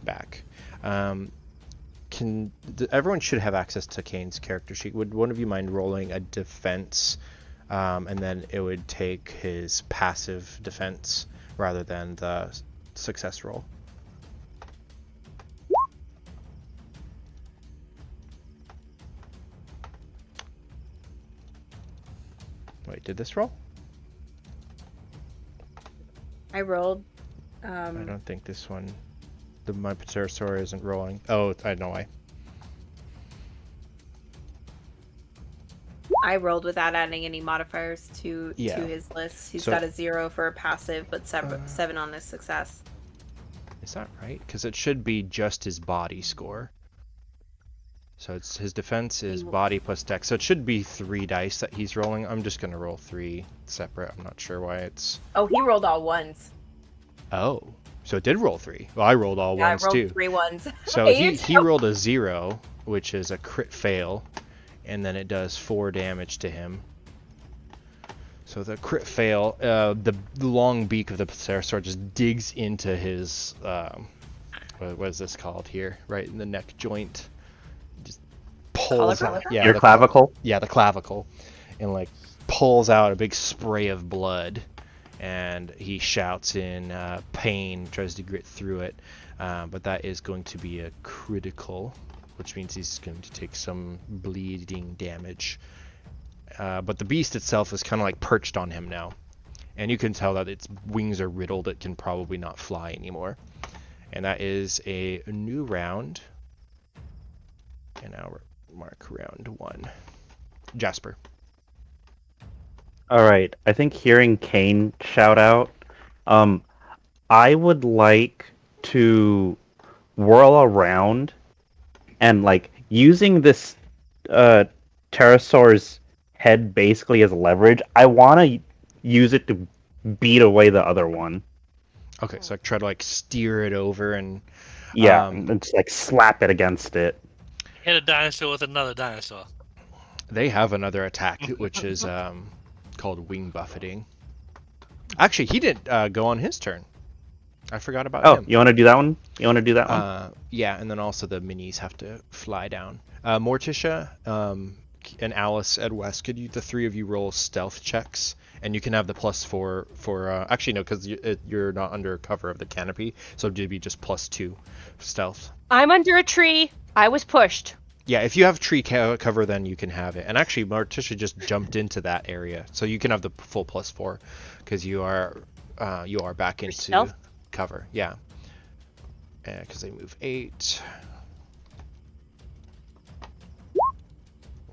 back. Everyone should have access to Kane's character sheet. Would one of you mind rolling a defense, and then it would take his passive defense rather than the success roll? Wait, did this roll? I rolled. I don't think this one. My Pterosaur isn't rolling. Oh, I know why. I rolled without adding any modifiers to his list. He's got a 0 for a passive, but 7 on his success. Is that right? Because it should be just his body score. So it's his defense is body plus dex. So it should be 3 dice that he's rolling. I'm just going to roll 3 separate. I'm not sure why it's... Oh, he rolled all ones. Oh, so it did roll 3. Well, I rolled all ones too. I rolled 3 ones. So he rolled a 0, which is a crit fail, and then it does 4 damage to him. So the crit fail, the long beak of the pterosaur just digs into his, what is this called here? Right in the neck joint. Pulls out, your clavicle. The clavicle, and like pulls out a big spray of blood, and he shouts in pain, tries to grit through it, but that is going to be a critical, which means he's going to take some bleeding damage. But the beast itself is kind of like perched on him now, and you can tell that its wings are riddled. It can probably not fly anymore, and that is a new round. And now mark round 1. Jasper. All right. I think hearing Kane shout out, I would like to whirl around and like using this pterosaur's head basically as leverage. I want to use it to beat away the other one. Okay, so I try to like steer it over and and just like slap it against it. Hit a dinosaur with another dinosaur. they have another attack, which is called wing buffeting. Actually, he didn't go on his turn. I forgot about him. You want to do that one? You want to do that one? Yeah, and then also the minis have to fly down. Morticia, and Alice and Wes, could you, the three of you, roll stealth checks? And you can have the +4 for... actually, no, because you're not under cover of the canopy, so it'd be just +2 stealth. I'm under a tree. I was pushed. Yeah, if you have tree cover, then you can have it. And actually, Morticia just jumped into that area, so you can have the full +4, because you are back into stealth? Cover. Yeah, because they move 8.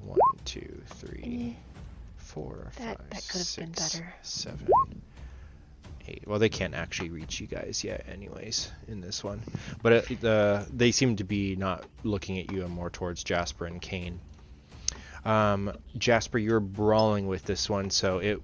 1, 2, 3, 4, 5, That could have been 6, better. 7, 8. Well, they can't actually reach you guys yet, anyways, in this one. But they seem to be not looking at you and more towards Jasper and Kane. Jasper, you're brawling with this one, so it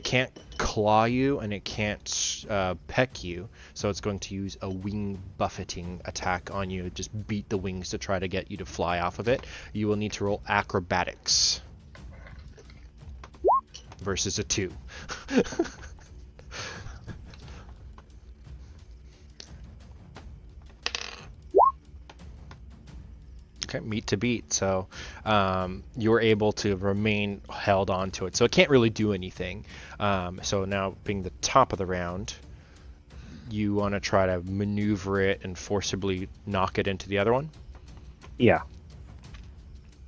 can't claw you and it can't peck you, so it's going to use a wing buffeting attack on you. Just beat the wings to try to get you to fly off of it. You will need to roll acrobatics versus a 2. Okay, meet to beat, so you're able to remain held on to it, so it can't really do anything. So now, being the top of the round, you want to try to maneuver it and forcibly knock it into the other one? Yeah.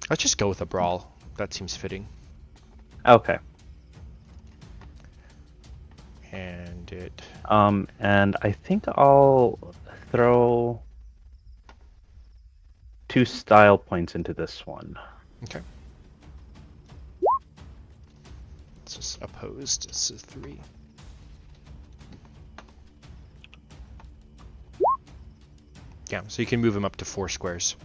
Let's just go with a brawl. That seems fitting. Okay. And it... and I think I'll throw 2 style points into this one. Okay. It's just opposed. This is 3. Yeah, so you can move him up to 4 squares.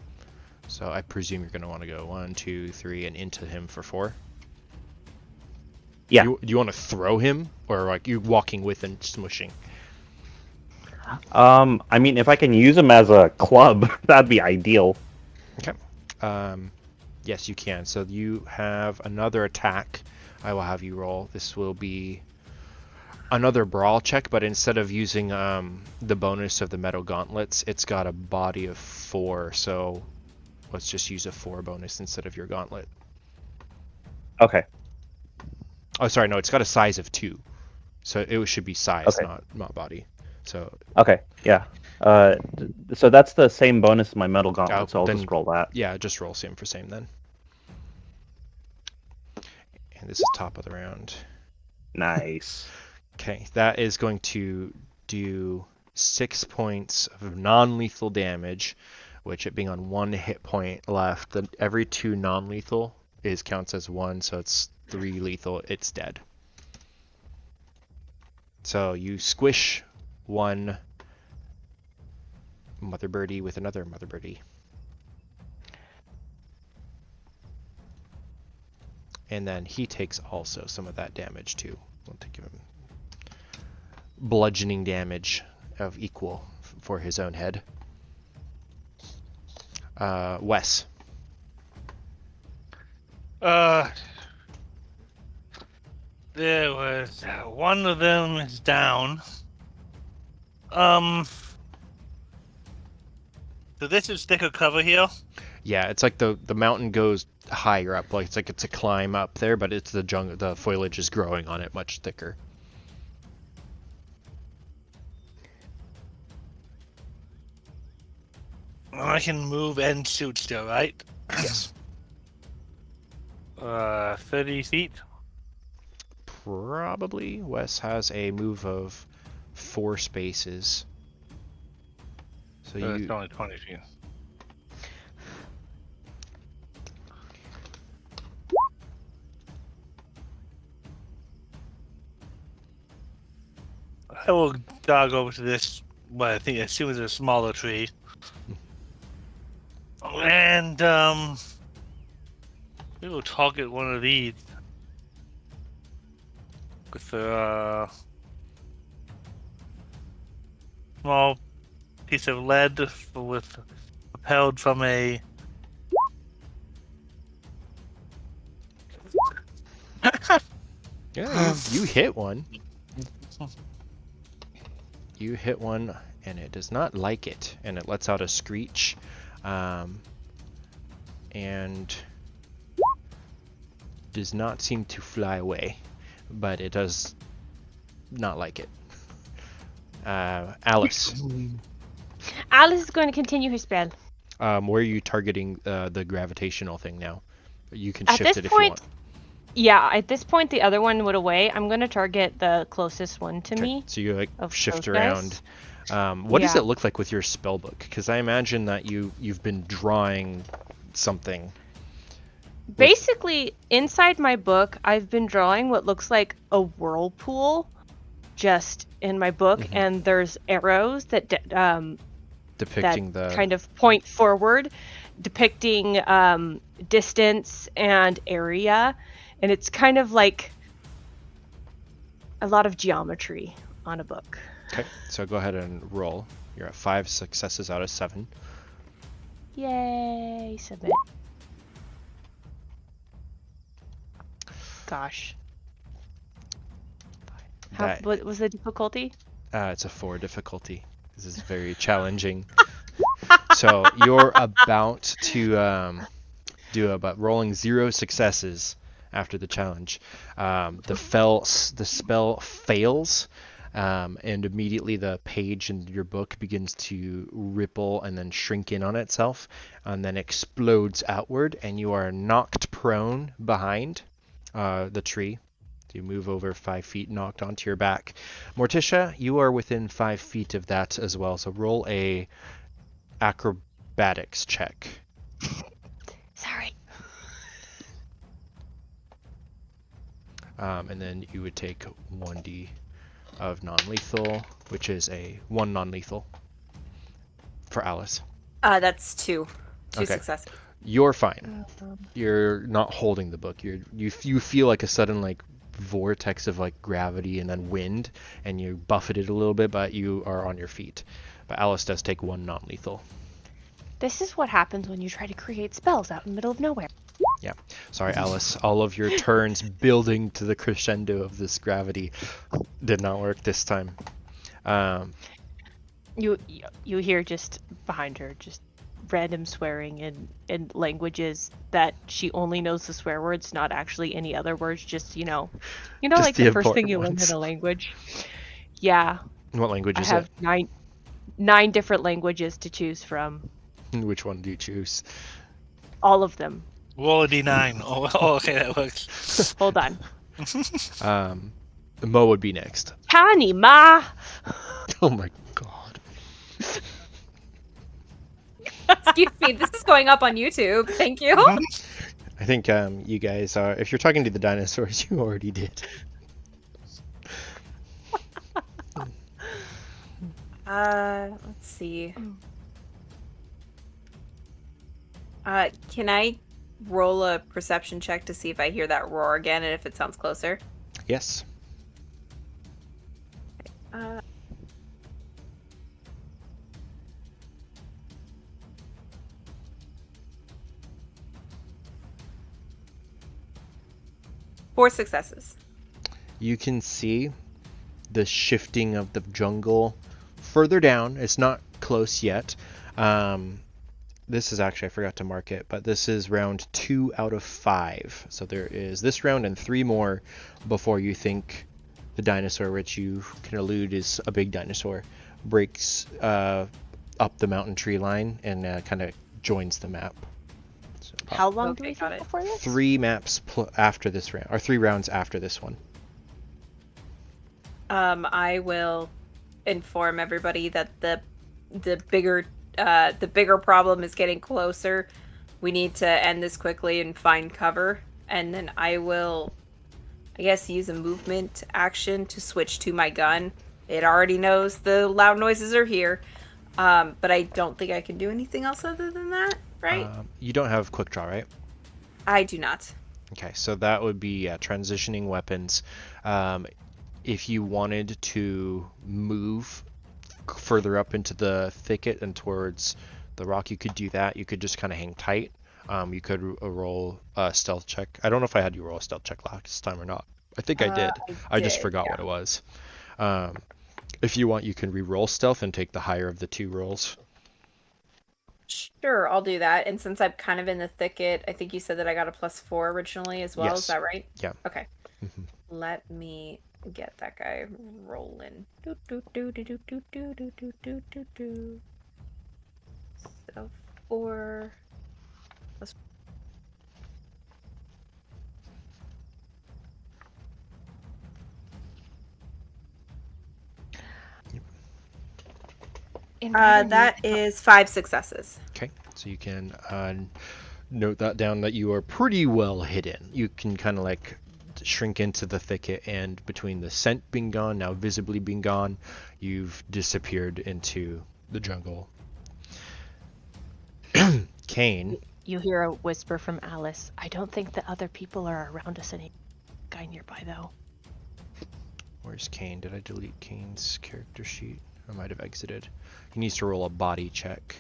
So I presume you're going to want to go 1, 2, 3, and into him for 4. Yeah. Do you want to throw him, or like you walking with and smushing? I mean, if I can use him as a club, that'd be ideal. Okay. Yes, you can. So you have another attack. I will have you roll. This will be another brawl check, but instead of using the bonus of the metal gauntlets, it's got a body of 4. So let's just use a 4 bonus instead of your gauntlet. Okay. Oh, sorry, no, it's got a size of 2. So it should be size, Okay. not body. So Okay, yeah. So that's the same bonus as my metal gauntlet, so I'll then- just roll that. yeah, just roll same for same then. And this is top of the round. Nice. Okay, that is going to do 6 points of non-lethal damage, which it being on 1 hit point left, every 2 non-lethal counts as 1, so it's 3 lethal, it's dead. So you squish 1 mother birdie with another mother birdie. And then he takes also some of that damage too. We'll take him bludgeoning damage of equal for his own head. Wes. There was one of them is down. So this is thicker cover here. Yeah, it's like the mountain goes higher up, like it's a climb up there, but it's the jungle. The foliage is growing on it much thicker. I can move and shoot still, right? Yes. 30 feet. Probably. Wes has a move of 4 spaces. So It's only 20 feet. I will jog over to this, what I think, assume is a smaller tree. And, we will target one of these. With a small piece of lead propelled from a... Yeah, you hit one. You hit one, and it does not like it, and it lets out a screech, and does not seem to fly away, but it does not like it. Alice, Alice is going to continue her spell. where are you targeting the gravitational thing now? You can At shift this it if you point, want. yeah, at this point, the other one went away. I'm going to target the closest one to Okay, me. so you like of shift those around. guys. What does Yeah. it look like with your spell book? Because I imagine that you've been drawing something. Basically, inside my book, I've been drawing what looks like a whirlpool just in my book, Mhm. and there's arrows that Depicting that the kind of point forward, depicting distance and area, and it's kind of like a lot of geometry on a book. Okay, so go ahead and roll. You're at 5 successes out of 7. Yay, submit. Gosh. What was the difficulty? It's a 4 difficulty. This is very challenging. So you're about to do about rolling 0 successes after the challenge. The spell fails, and immediately the page in your book begins to ripple and then shrink in on itself, and then explodes outward, and you are knocked prone behind the tree. You move over 5 feet, knocked onto your back. Morticia, you are within 5 feet of that as well, so roll a acrobatics check. Sorry. And then you would take 1d of non-lethal, which is a 1 non-lethal for Alice. That's 2 Okay. successes. You're fine. You're not holding the book. You feel like a sudden like vortex of like gravity and then wind, and you buffet it a little bit, but you are on your feet. But Alice does take 1 non-lethal. This is what happens when you try to create spells out in the middle of nowhere. Yeah. Sorry, Alice. All of your turns building to the crescendo of this gravity did not work this time. You hear just behind her just random swearing in languages that she only knows the swear words, not actually any other words. Just you know, Just like the the first thing important you learn ones. in a language. Yeah, What language I is have nine different languages to choose from. it? Which one do you choose? All of them. Roll a d9. Oh, okay, that works. Hold on. Mo would be next. Tani ma. Oh my god. Excuse me, this is going up on YouTube. Thank you. I think you guys are. If you're talking to the dinosaurs, you already did. Let's see. Can I roll a perception check to see if I hear that roar again and if it sounds closer? Yes. Uh, Four successes. You can see the shifting of the jungle further down. It's not close yet. This is actually, I forgot to mark it, but this is round 2 out of 5. So there is this round and 3 more before you think the dinosaur, which you can allude is a big dinosaur, breaks up the mountain tree line and kind of joins the map. So How long do Okay, we got think it. before this? 3 maps after this round, or 3 rounds after this one. I will inform everybody that the bigger problem is getting closer. We need to end this quickly and find cover, and then I will, I guess, use a movement action to switch to my gun It already knows the loud noises are here. But I don't think I can do anything else other than that, right? You don't have quick draw, right? I do not. Okay, so that would be transitioning weapons. If you wanted to move further up into the thicket and towards the rock, you could do that. You could just kind of hang tight. You could roll a stealth check. I don't know if I had you roll a stealth check last time or not. I think I did. I just forgot what it was. If you want, you can re-roll stealth and take the higher of the two rolls. Sure, I'll do that. And since I'm kind of in the thicket, I think you said that I got a +4 originally as well. Yes. Is that right? Yeah. Okay. Let me get that guy rolling. So 4 plus. That is 5 successes. Okay, so you can note that down that you are pretty well hidden. You can kind of like shrink into the thicket, and between the scent being gone, now visibly being gone, you've disappeared into the jungle. Kane. You hear a whisper from Alice. I don't think the other people are around us any guy nearby though. Where's Kane? Did I delete Kane's character sheet? I might have exited. He needs to roll a body check.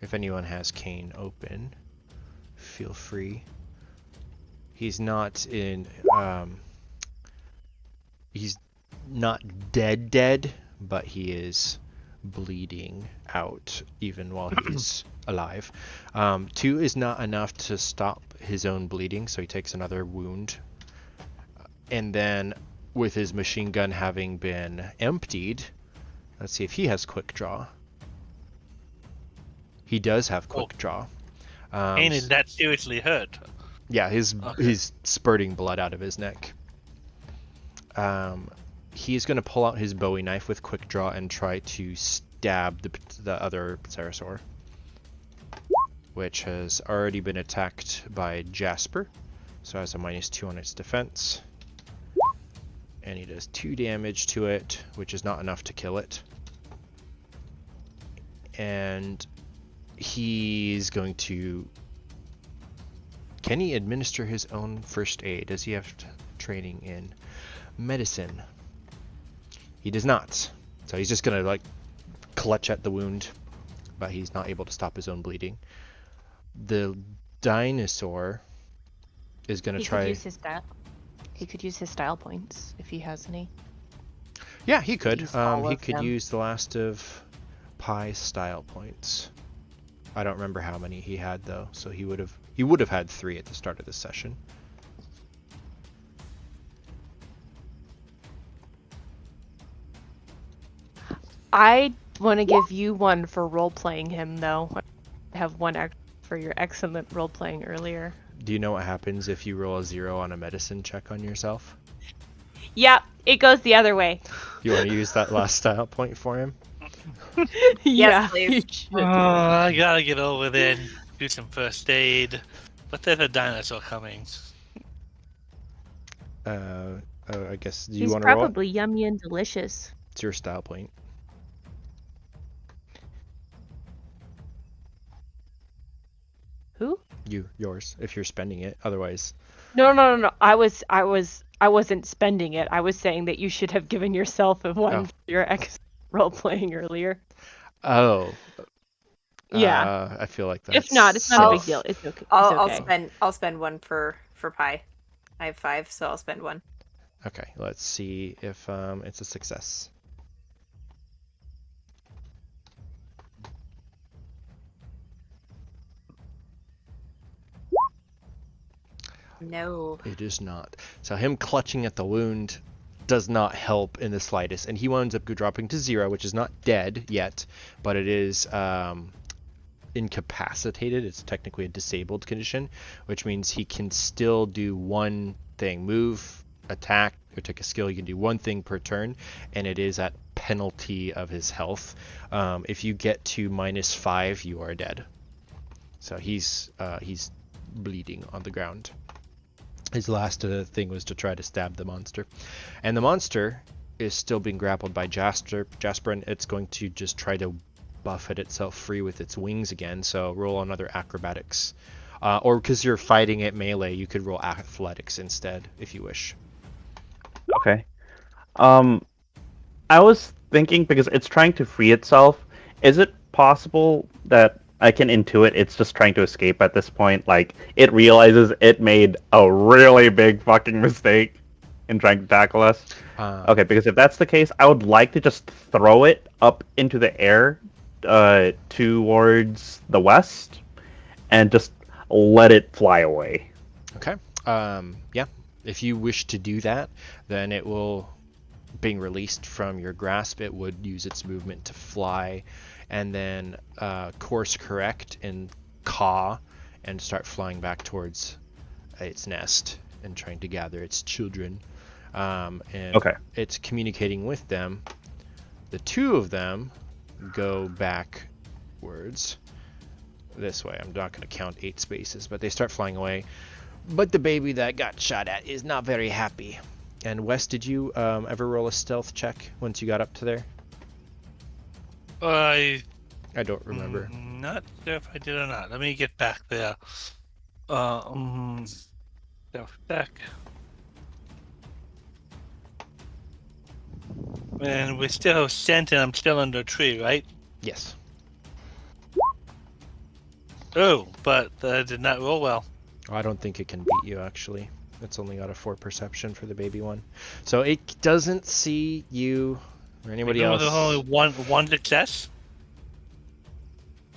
If anyone has Kane open, feel free. He's not in, he's not dead, but he is bleeding out even while he's alive. 2 is not enough to stop his own bleeding, so he takes another wound. And then with his machine gun having been emptied, let's see if he has quick draw. He does have quick draw. Kane is that seriously hurt? Yeah, he's spurting blood out of his neck. He's going to pull out his Bowie knife with quick draw and try to stab the other pterosaur, which has already been attacked by Jasper, so has a -2 on its defense. And he does 2 damage to it, which is not enough to kill it. And he's going to... Can he administer his own first aid? Does he have training in medicine? He does not. So he's just going to like clutch at the wound, but he's not able to stop his own bleeding. The dinosaur is going to try... He could use his style points if he has any. Yeah, he could. He could them. use the last of Pie's style points. I don't remember how many he had though, so he would have had 3 at the start of this session. I want to give you 1 for role playing him though. I have 1 for your excellent role playing earlier. Do you know what happens if you roll a 0 on a medicine check on yourself? Yeah, it goes the other way. You want to use that last style point for him? Yeah, please. I gotta get over there and do some first aid. But there's a dinosaur coming. I guess, do you He's want to roll? probably yummy and delicious. It's your style point. Who? Yours, if you're spending it. Otherwise... No. I wasn't spending it. I was saying that you should have given yourself a 1 for your role playing earlier. Oh. Yeah. I feel like that's... If not, it's not a big deal. It's okay. I'll spend 1 for Pie. I have 5, so I'll spend 1. Okay, let's see if it's a success. No. It is not. So him clutching at the wound does not help in the slightest, and he winds up dropping to 0, which is not dead yet, but it is incapacitated. It's technically a disabled condition, which means he can still do 1 thing: move, attack, or take a skill. You can do 1 thing per turn, and it is at penalty of his health. If you get to -5, you are dead. So he's bleeding on the ground. His last thing was to try to stab the monster. And the monster is still being grappled by Jasper, and it's going to just try to buffet itself free with its wings again. So roll another acrobatics. Or because you're fighting it melee, you could roll athletics instead if you wish. Okay. I was thinking, because it's trying to free itself, is it possible that I can intuit it's just trying to escape at this point? Like, it realizes it made a really big fucking mistake in trying to tackle us? Okay, because if that's the case, I would like to just throw it up into the air towards the west and just let it fly away. Okay. Yeah. If you wish to do that, then it will, being released from your grasp, it would use its movement to fly and then course correct and caw and start flying back towards its nest and trying to gather its children. And Okay. it's communicating with them. The two of them go backwards this way. I'm not going to count 8 spaces, but they start flying away. But the baby that got shot at is not very happy. And Wes, did you ever roll a stealth check once you got up to there? I don't remember. Not sure if I did or not. Let me get back there. Stealth check. And we still have scent, and I'm still under a tree, right? Yes. Oh, but I did not roll well. I don't think it can beat you, actually. It's only got a 4 perception for the baby one. So it doesn't see you or anybody else. There's only one success?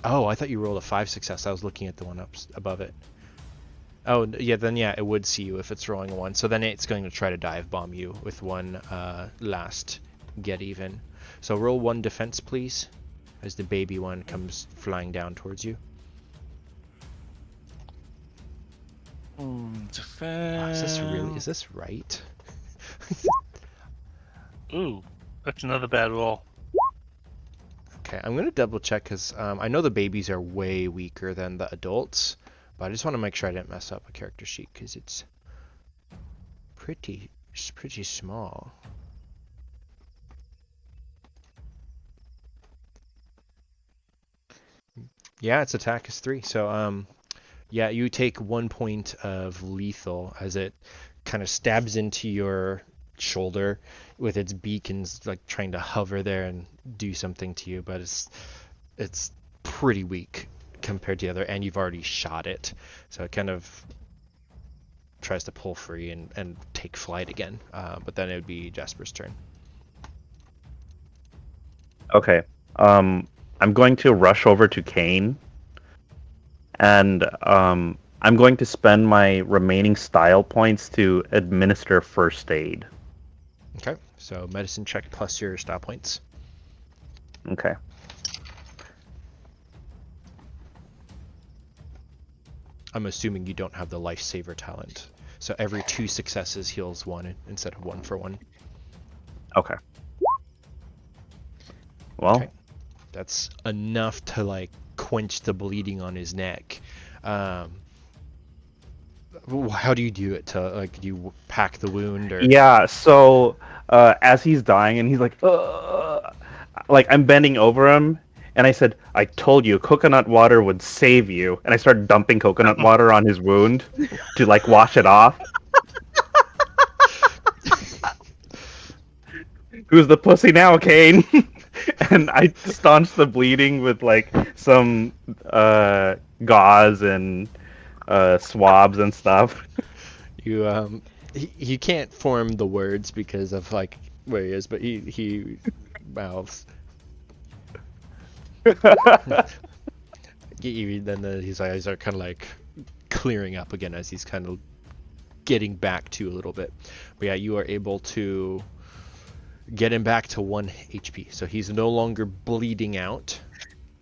Oh, I thought you rolled a 5 success. I was looking at the one up above it. Oh, yeah, then yeah, it would see you if it's rolling a 1. So then it's going to try to dive bomb you with one last get even. So roll 1 defense, please, as the baby one comes flying down towards you. Defense. Is this right? Ooh, that's another bad roll. Okay, I'm gonna double check because I know the babies are way weaker than the adults, but I just want to make sure I didn't mess up a character sheet because it's pretty small. Yeah, its attack is 3. So yeah, you take 1 point of lethal as it kind of stabs into your shoulder with its beak and like trying to hover there and do something to you, but it's pretty weak compared to the other, and you've already shot it, so it kind of tries to pull free and take flight again, but then it would be Jasper's turn. Okay. I'm going to rush over to Kane, and I'm going to spend my remaining style points to administer first aid. Okay, so medicine check plus your style points. Okay. I'm assuming you don't have the lifesaver talent, so every 2 successes heals 1 instead of 1 for 1. Okay. Well, okay. That's enough to like quench the bleeding on his neck. How do you do it? To like, do you pack the wound or? Yeah. So as he's dying, and he's like I'm bending over him, and I said, "I told you, coconut water would save you." And I started dumping coconut water on his wound to like wash it off. Who's the pussy now, Kane? And I staunched the bleeding with like some gauze and swabs and stuff. You he can't form the words because of like where he is, but he mouths. Then his eyes are kind of like clearing up again as he's kind of getting back to a little bit. But yeah, you are able to get him back to 1 HP, so he's no longer bleeding out,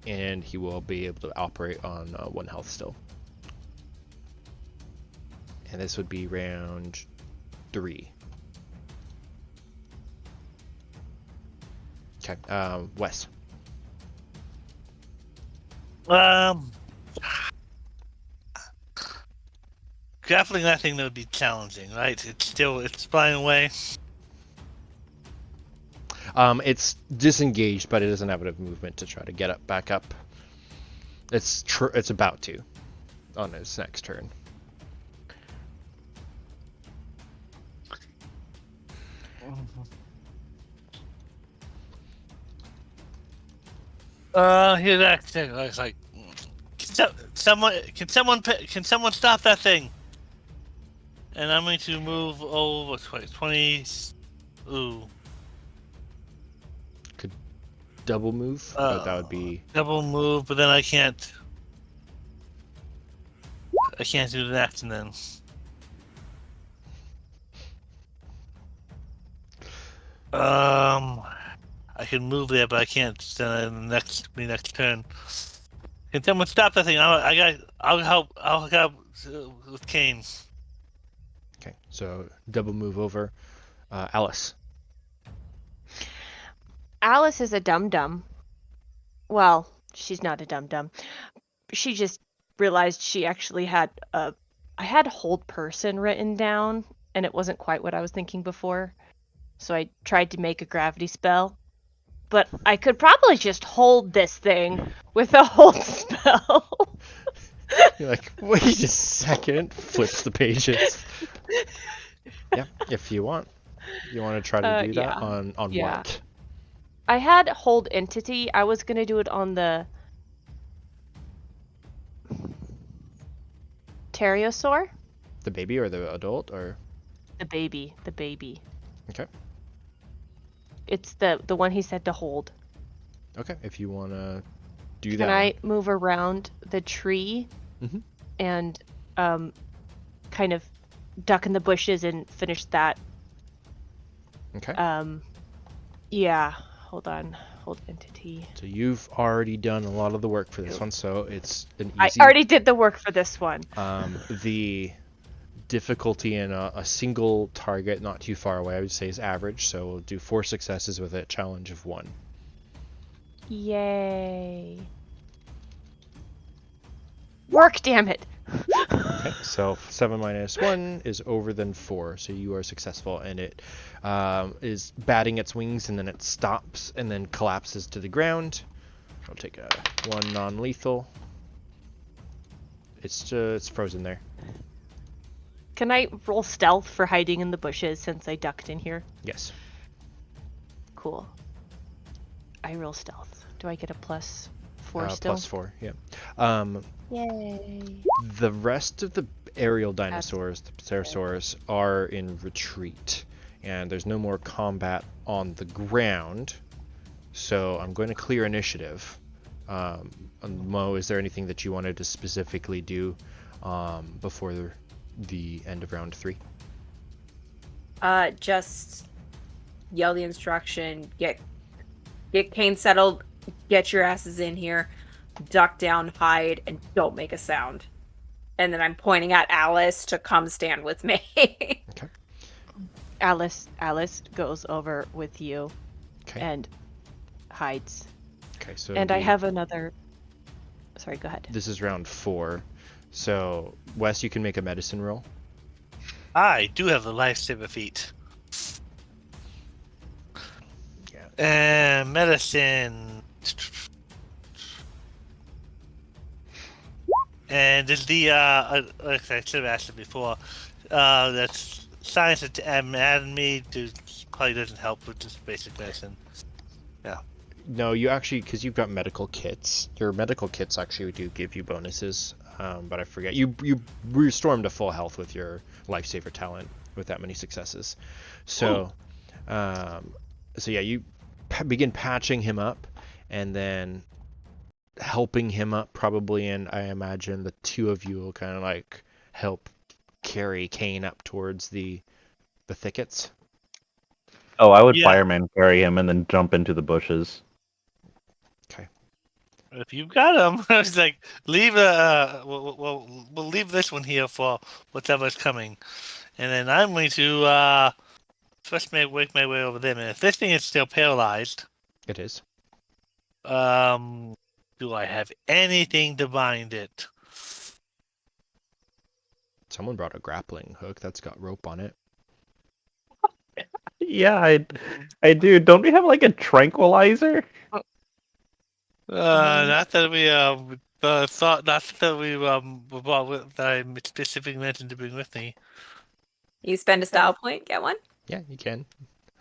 and he will be able to operate on 1 health still. And this would be round 3. Okay, Wes. Grappling that thing, that would be challenging, right? It's flying away. It's disengaged, but it doesn't have enough movement to try to get up back up. It's about to on its next turn. Here's that thing. I was like, can someone stop that thing? And I'm going to move over 20. Ooh. Could double move, but that would be double move, but then I can't. I can't do the action then. I can move there, but I can't. Then the next turn. Can someone stop that thing? I'll help with Kane. okay. So double move over, Alice. Alice is a dum-dum. Well, she's not a dum-dum. She just realized she actually had I had hold person written down, and it wasn't quite what I was thinking before. So I tried to make a gravity spell. But I could probably just hold this thing with a hold spell. You're like, wait a second. Flips the pages. Yeah, if you want. You want to try to do that on what? I had hold entity. I was gonna do it on the pterosaur. The baby or the adult or The baby. okay. It's the one he said to hold. Okay, if you want to do Can that. I move around the tree and kind of duck in the bushes and finish that? Okay. Yeah. Hold on. Hold entity. So you've already done a lot of the work for this one, so it's an easy. I already did the work for this one. The difficulty in a single target, not too far away, I would say is average. So we'll do 4 successes with a challenge of 1. Yay. Work, damn it. Okay, so 7 minus 1 is over than 4, so you are successful, and it is batting its wings, and then it stops, and then collapses to the ground. I'll take a 1 non-lethal. It's frozen there. Can I roll stealth for hiding in the bushes since I ducked in here? Yes. Cool. I roll stealth. Do I get a +4 still? +4, yeah. Yay. The rest of the aerial dinosaurs, the pterosaurs, are in retreat, and there's no more combat on the ground. So I'm going to clear initiative. Mo, is there anything that you wanted to specifically do before the end of round 3? Just yell the instruction, get Kane settled, get your asses in here, duck down, hide, and don't make a sound. And then I'm pointing at Alice to come stand with me. Okay. Alice goes over with you and hides. Okay, so and I have another. Sorry, go ahead. This is round 4. So, Wes, you can make a medicine roll. I do have the lifesaver feat. Yeah. And medicine. And is the like I should have asked it before. That's science and anatomy. Probably doesn't help with just basic medicine. Yeah. No, you actually, because you've got medical kits. Your medical kits actually do give you bonuses, but I forget. You stormed to full health with your lifesaver talent with that many successes. So, yeah, you begin patching him up, and then helping him up probably, and I imagine the two of you will kind of like help carry Kane up towards the thickets. Oh, I would fireman carry him and then jump into the bushes. Okay. If you've got him, I was like, leave we'll leave this one here for whatever's coming, and then I'm going to first work my way over them. And if this thing is still paralyzed, it is. Do I have anything to bind it? Someone brought a grappling hook that's got rope on it. Yeah, I do. Don't we have like a tranquilizer? Not that we thought. Not that we that I specifically mentioned to bring with me. You spend a style point, get one. Yeah, you can.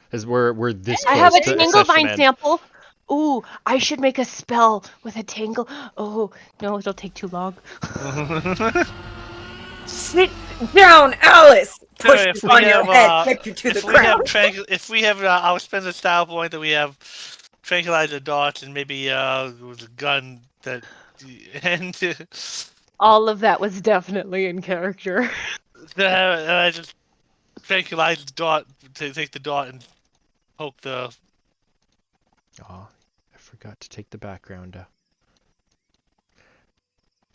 Because we're this I close have a to tangle session vine end. sample. Ooh, I should make a spell with a tangle. Oh, no, it'll take too long. Sit down, Alice. Push if it we on your have, head, get you to the ground. If we have, I'll spend a style point that we have tranquilizer darts and maybe with a gun that and All of that was definitely in character. I just tranquilize the dart to take the dart and poke the. Oh, I forgot to take the background.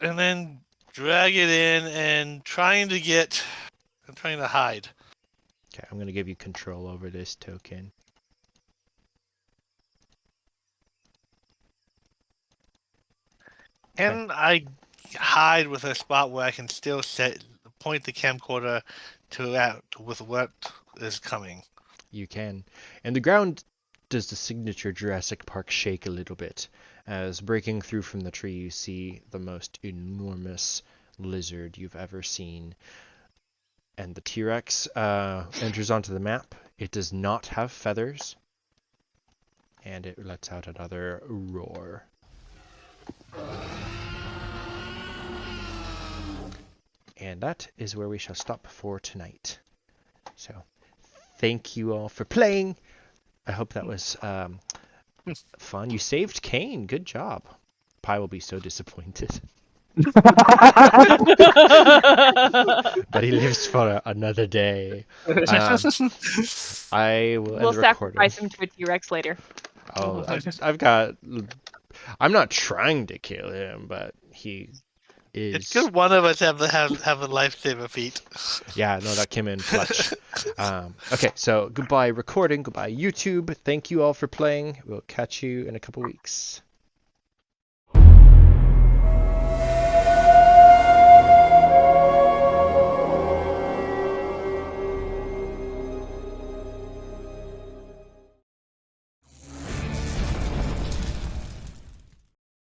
And then drag it in and trying to hide. Okay, I'm gonna give you control over this token. Can I hide with a spot where I can still point the camcorder to out with what is coming? You can. And the ground does the signature Jurassic Park shake a little bit. As breaking through from the tree, you see the most enormous lizard you've ever seen. And the T-Rex enters onto the map. It does not have feathers. And it lets out another roar. And that is where we shall stop for tonight. So, thank you all for playing. I hope that was fun. You saved Kane. Good job. Pi will be so disappointed. But he lives for another day. I will We'll end the recording. sacrifice him to a T-Rex later. Oh, I've got... I'm not trying to kill him, but he is... It's good one of us have a lifesaver feat. Yeah, no, that came in clutch. Okay, so goodbye recording, goodbye YouTube. Thank you all for playing. We'll catch you in a couple weeks.